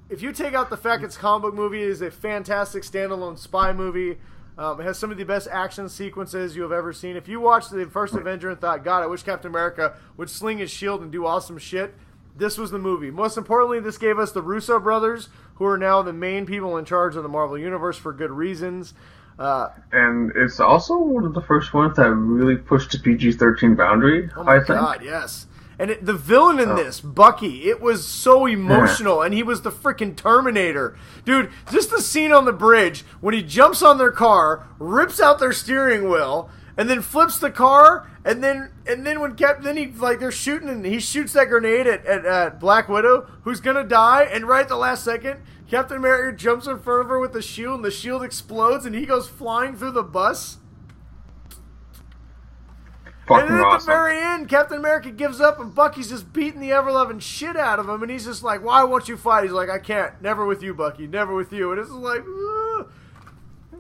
If you take out the fact it's a comic book movie, it is a fantastic standalone spy movie. It has some of the best action sequences you have ever seen. If you watched the first Avenger and thought, God, I wish Captain America would sling his shield and do awesome shit, this was the movie. Most importantly, this gave us the Russo brothers, who are now the main people in charge of the Marvel Universe for good reasons. And it's also one of the first ones that really pushed the PG-13 boundary, I think. Oh my God, yes. And the villain in this, Bucky, it was so emotional, and he was the freaking Terminator. Dude, just the scene on the bridge when he jumps on their car, rips out their steering wheel, and then flips the car, and then when they're shooting, and he shoots that grenade at Black Widow, who's gonna die, and right at the last second, Captain America jumps in front of her with the shield, and the shield explodes, and he goes flying through the bus. fucking and then at the awesome. very end, Captain America gives up, and Bucky's just beating the ever-loving shit out of him, and he's just like, why won't you fight? He's like, I can't. Never with you, Bucky. Never with you. And it's just like, ugh.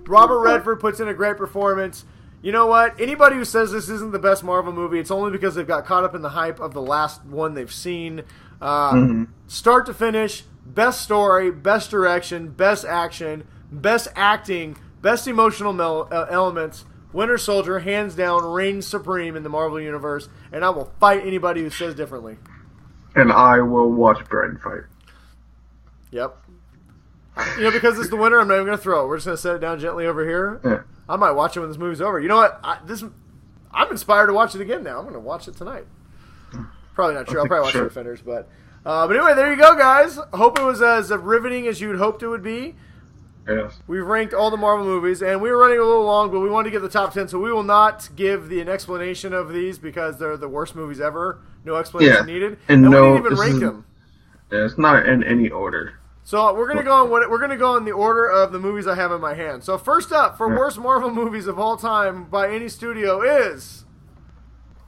Robert Redford puts in a great performance. You know what? Anybody who says this isn't the best Marvel movie, it's only because they've got caught up in the hype of the last one they've seen. Start to finish, best story, best direction, best action, best acting, best emotional elements. Winter Soldier, hands down, reigns supreme in the Marvel Universe, and I will fight anybody who says differently. And I will watch Brad fight. Yep. You know, because it's the winter, I'm not even going to throw it. We're just going to set it down gently over here. Yeah. I might watch it when this movie's over. You know what? I'm inspired to watch it again now. I'm going to watch it tonight. Probably not true. I'll probably watch The Defenders. But anyway, there you go, guys. I hope it was as riveting as you'd hoped it would be. Yes. We've ranked all the Marvel movies, and we were running a little long, but we wanted to get the top 10, so we will not give an explanation of these because they're the worst movies ever. No explanation needed. And we didn't even rank them. Yeah, it's not in any order. So we're gonna go in the order of the movies I have in my hand. So first up for worst Marvel movies of all time by any studio is.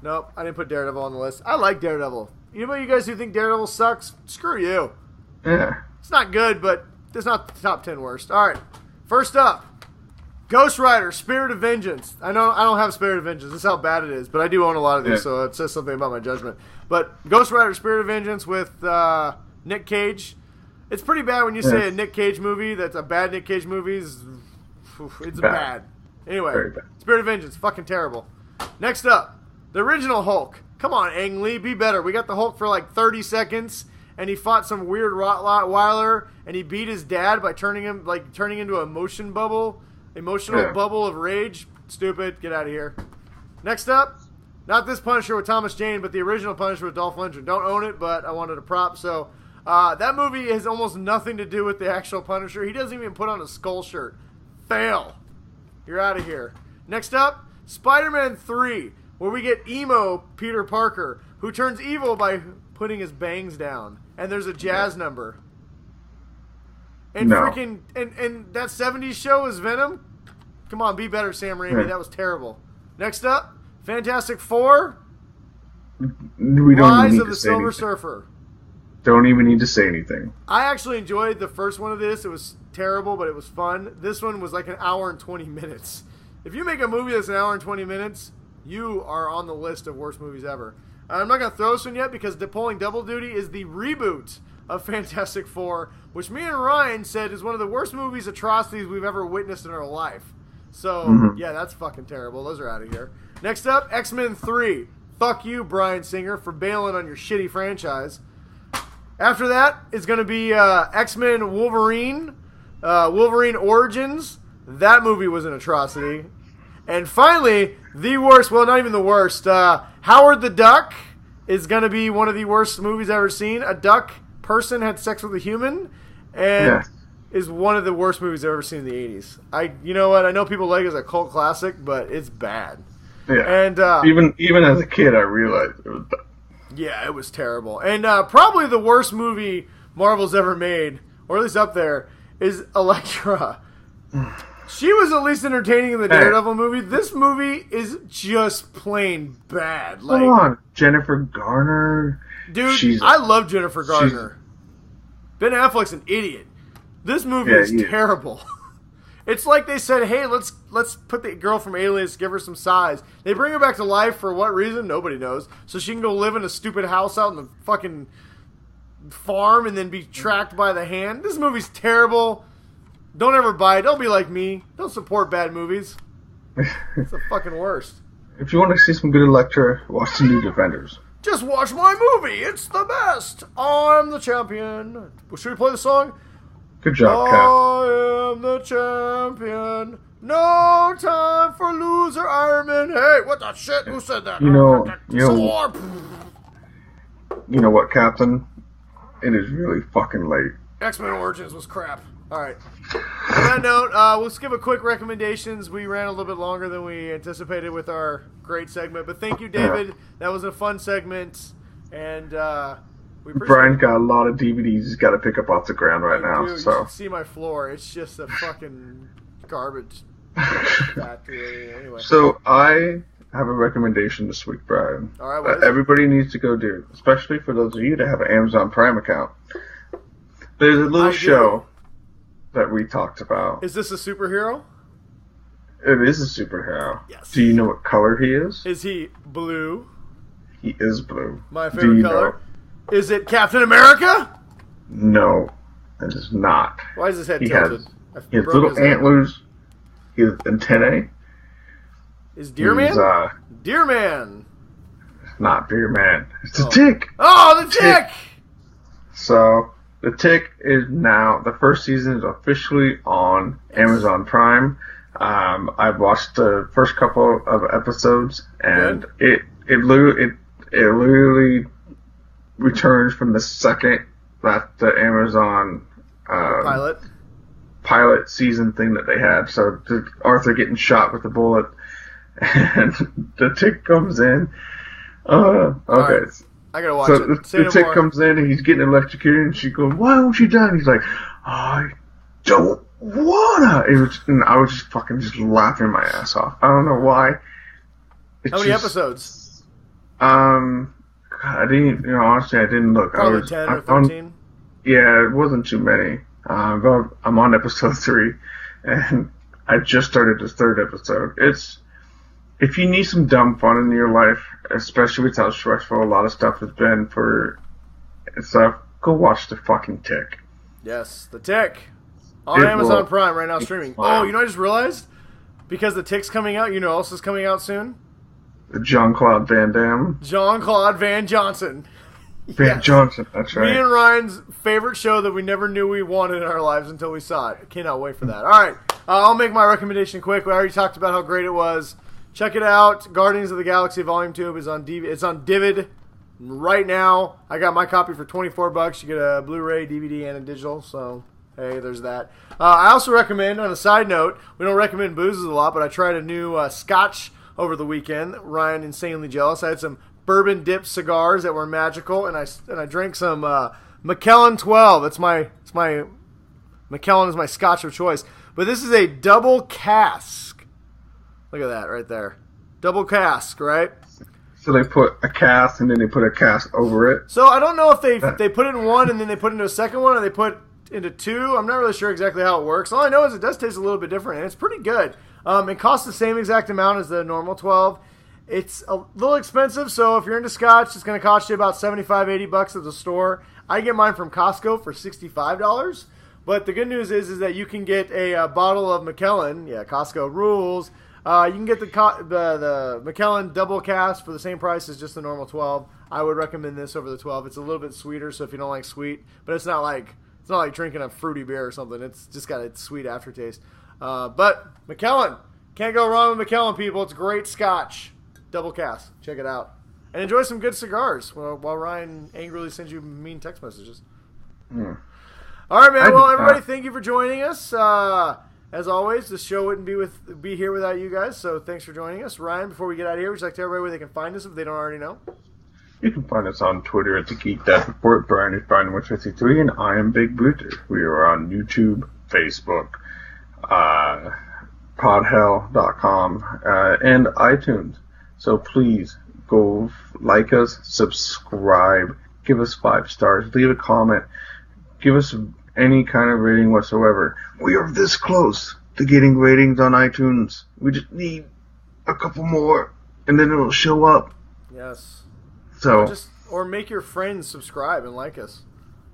Nope, I didn't put Daredevil on the list. I like Daredevil. Anybody you guys who think Daredevil sucks? Screw you. Yeah. It's not good, but it's not the top 10 worst. All right, first up, Ghost Rider: Spirit of Vengeance. I know I don't have Spirit of Vengeance. This is how bad it is, but I do own a lot of these, so it says something about my judgment. But Ghost Rider: Spirit of Vengeance with Nick Cage. It's pretty bad when you say a Nick Cage movie that's a bad Nick Cage movie. It's bad. Anyway, bad. Spirit of Vengeance, fucking terrible. Next up, the original Hulk. Come on, Ang Lee, be better. We got the Hulk for like 30 seconds, and he fought some weird Rottweiler, and he beat his dad by turning into an emotional bubble of rage. Stupid. Get out of here. Next up, not this Punisher with Thomas Jane, but the original Punisher with Dolph Lundgren. Don't own it, but I wanted a prop, so... that movie has almost nothing to do with the actual Punisher. He doesn't even put on a skull shirt. Fail. You're out of here. Next up, Spider-Man 3, where we get emo Peter Parker, who turns evil by putting his bangs down. And there's a jazz number. And and that 70s show is Venom? Come on, be better, Sam Raimi. That was terrible. Next up, Fantastic Four, Rise of the Silver Surfer. Don't even need to say anything. I actually enjoyed the first one of this. It was terrible, but it was fun. This one was like an hour and 20 minutes. If you make a movie that's an hour and 20 minutes, you are on the list of worst movies ever. I'm not going to throw this one yet because pulling double duty is the reboot of Fantastic Four, which me and Ryan said is one of the worst movies atrocities we've ever witnessed in our life. So, yeah, that's fucking terrible. Those are out of here. Next up, X-Men 3. Fuck you, Bryan Singer, for bailing on your shitty franchise. After that is going to be X-Men Wolverine, Wolverine Origins. That movie was an atrocity. And finally, the worst, well, not even the worst, Howard the Duck is going to be one of the worst movies I've ever seen. A duck person had sex with a human, and is one of the worst movies I've ever seen in the 80s. You know what? I know people like it as a cult classic, but it's bad. Yeah. And even as a kid, I realized it was bad. Yeah, it was terrible. And probably the worst movie Marvel's ever made, or at least up there, is Elektra. She was at least entertaining in the Daredevil movie. This movie is just plain bad. Come on, Jennifer Garner. Dude, I love Jennifer Garner. Ben Affleck's an idiot. This movie is terrible. It's like they said, hey, let's put the girl from Alias, give her some size. They bring her back to life for what reason? Nobody knows. So she can go live in a stupid house out in the fucking farm and then be tracked by the Hand. This movie's terrible. Don't ever buy it. Don't be like me. Don't support bad movies. It's the fucking worst. If you want to see some good Elektra, watch the new Defenders. Just watch my movie. It's the best. I'm the champion. Should we play the song? Good job, Cap. I am the champion. No time for loser, Iron Man. Hey, what the shit? Who said that? You know what, Captain? It is really fucking late. X-Men Origins was crap. All right. On that note, let's give a quick recommendations. We ran a little bit longer than we anticipated with our great segment, but thank you, David. Yeah. That was a fun segment, and we appreciate Brian's got a lot of DVDs he's got to pick up off the ground right now. You So should see my floor. It's just a fucking garbage factory. Anyway. So I have a recommendation this week, Brian. All right, what is everybody needs to go do, especially for those of you that have an Amazon Prime account. There's a little show that we talked about. Is this a superhero? It is a superhero. Yes. Do you know what color he is? Is he blue? He is blue. My favorite color. Know? Is it Captain America? No, it is not. Why is his head tilted? He has little antlers. He has antennae. Is Deerman? Deerman. It's not Deerman. It's the Tick. Oh, the Tick! So, the Tick is now, the first season is officially on Amazon Prime. I've watched the first couple of episodes, and it literally returns from the second that the Amazon pilot season thing that they had. So Arthur getting shot with a bullet, and the Tick comes in. Okay. Right. I gotta watch it. The Tick comes in and he's getting electrocuted, and she's going, "Why won't you die?" And he's like, "I don't wanna." I was just fucking laughing my ass off. I don't know why. How many episodes? I didn't. Honestly, I didn't look. Probably 10 or 13. Yeah, it wasn't too many. But I'm on episode 3, and I just started this 3rd episode. If you need some dumb fun in your life, especially with how stressful a lot of stuff has been for stuff, go watch the fucking Tick. Yes, the Tick. On Amazon Prime right now streaming. Oh, you know what I just realized? Because the Tick's coming out, you know what else is coming out soon? Jean-Claude Van Damme. Jean-Claude Van Johnson. Van Johnson, that's right. Me and Ryan's favorite show that we never knew we wanted in our lives until we saw it. I cannot wait for that. All right, I'll make my recommendation quick. We already talked about how great it was. Check it out. Guardians of the Galaxy Volume 2 is on DVD. It's on Divid right now. I got my copy for $24. You get a Blu-ray, DVD, and a digital. So, hey, there's that. I also recommend, on a side note, we don't recommend boozes a lot, but I tried a new scotch over the weekend. Ryan, insanely jealous. I had some bourbon dipped cigars that were magical, and I drank some Macallan 12. Macallan is my scotch of choice. But this is a double cask. Look at that right there. Double cask, right? So they put a cask and then they put a cask over it? So I don't know if they put it in one and then they put it into a second one, or they put into two. I'm not really sure exactly how it works. All I know is it does taste a little bit different, and it's pretty good. It costs the same exact amount as the normal 12. It's a little expensive, so if you're into scotch, it's going to cost you about $75-$80 at the store. I get mine from Costco for $65. But the good news is that you can get a bottle of Macallan. Yeah, Costco rules. You can get the Macallan double cask for the same price as just the normal 12. I would recommend this over the 12. It's a little bit sweeter, so if you don't like sweet, but it's not like drinking a fruity beer or something. It's just got a sweet aftertaste. But Macallan, can't go wrong with Macallan, people. It's great scotch. Double cask. Check it out. And enjoy some good cigars while Ryan angrily sends you mean text messages. Mm. All right, man. Well, everybody, thank you for joining us. As always, this show wouldn't be here without you guys, so thanks for joining us. Ryan, before we get out of here, would you like to tell everybody where they can find us if they don't already know? You can find us on Twitter at the Geek Dad Report. Brian is Brian153, and I am Big Booter. We are on YouTube, Facebook, podhell.com, and iTunes. So please go like us, subscribe, give us 5 stars, leave a comment, give us any kind of rating whatsoever. We are this close to getting ratings on iTunes. We just need a couple more, and then it'll show up. Yes. So or make your friends subscribe and like us.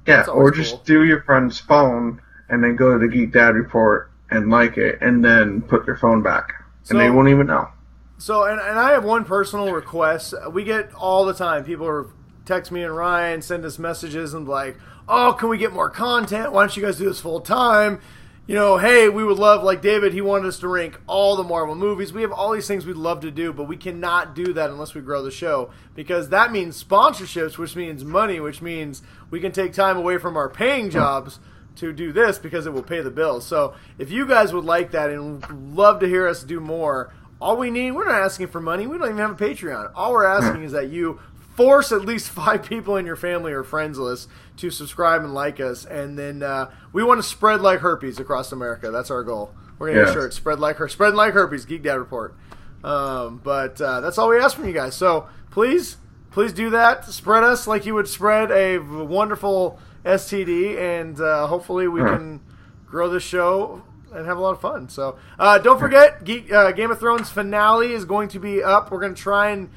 Yeah, or just do your friend's phone and then go to the Geek Dad Report and like it, and then put your phone back, and they won't even know. So, and I have one personal request. We get all the time. People text me and Ryan, send us messages and like, oh, can we get more content? Why don't you guys do this full time? You know, hey, we would love, like David, he wanted us to rank all the Marvel movies. We have all these things we'd love to do, but we cannot do that unless we grow the show, because that means sponsorships, which means money, which means we can take time away from our paying jobs to do this because it will pay the bills. So if you guys would like that and love to hear us do more, all we need, we're not asking for money. We don't even have a Patreon. All we're asking is that you force at least 5 people in your family or friends list to subscribe and like us, and then we want to spread like herpes across America. That's our goal. We're going to make sure it's spread like herpes. Geek Dad Report. But that's all we ask from you guys. So please do that. Spread us like you would spread a wonderful STD, and hopefully we can grow this show and have a lot of fun. So don't forget, Game of Thrones finale is going to be up. We're going to try and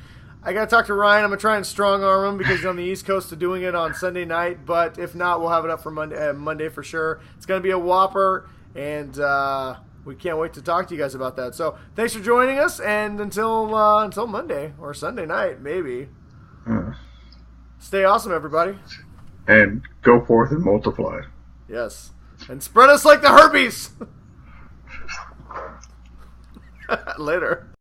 I got to talk to Ryan. I'm going to try and strong arm him because he's on the East Coast to doing it on Sunday night. But if not, we'll have it up for Monday for sure. It's going to be a whopper, and we can't wait to talk to you guys about that. So thanks for joining us, and until Monday or Sunday night, maybe. Stay awesome, everybody. And go forth and multiply. Yes. And spread us like the herpes. Later.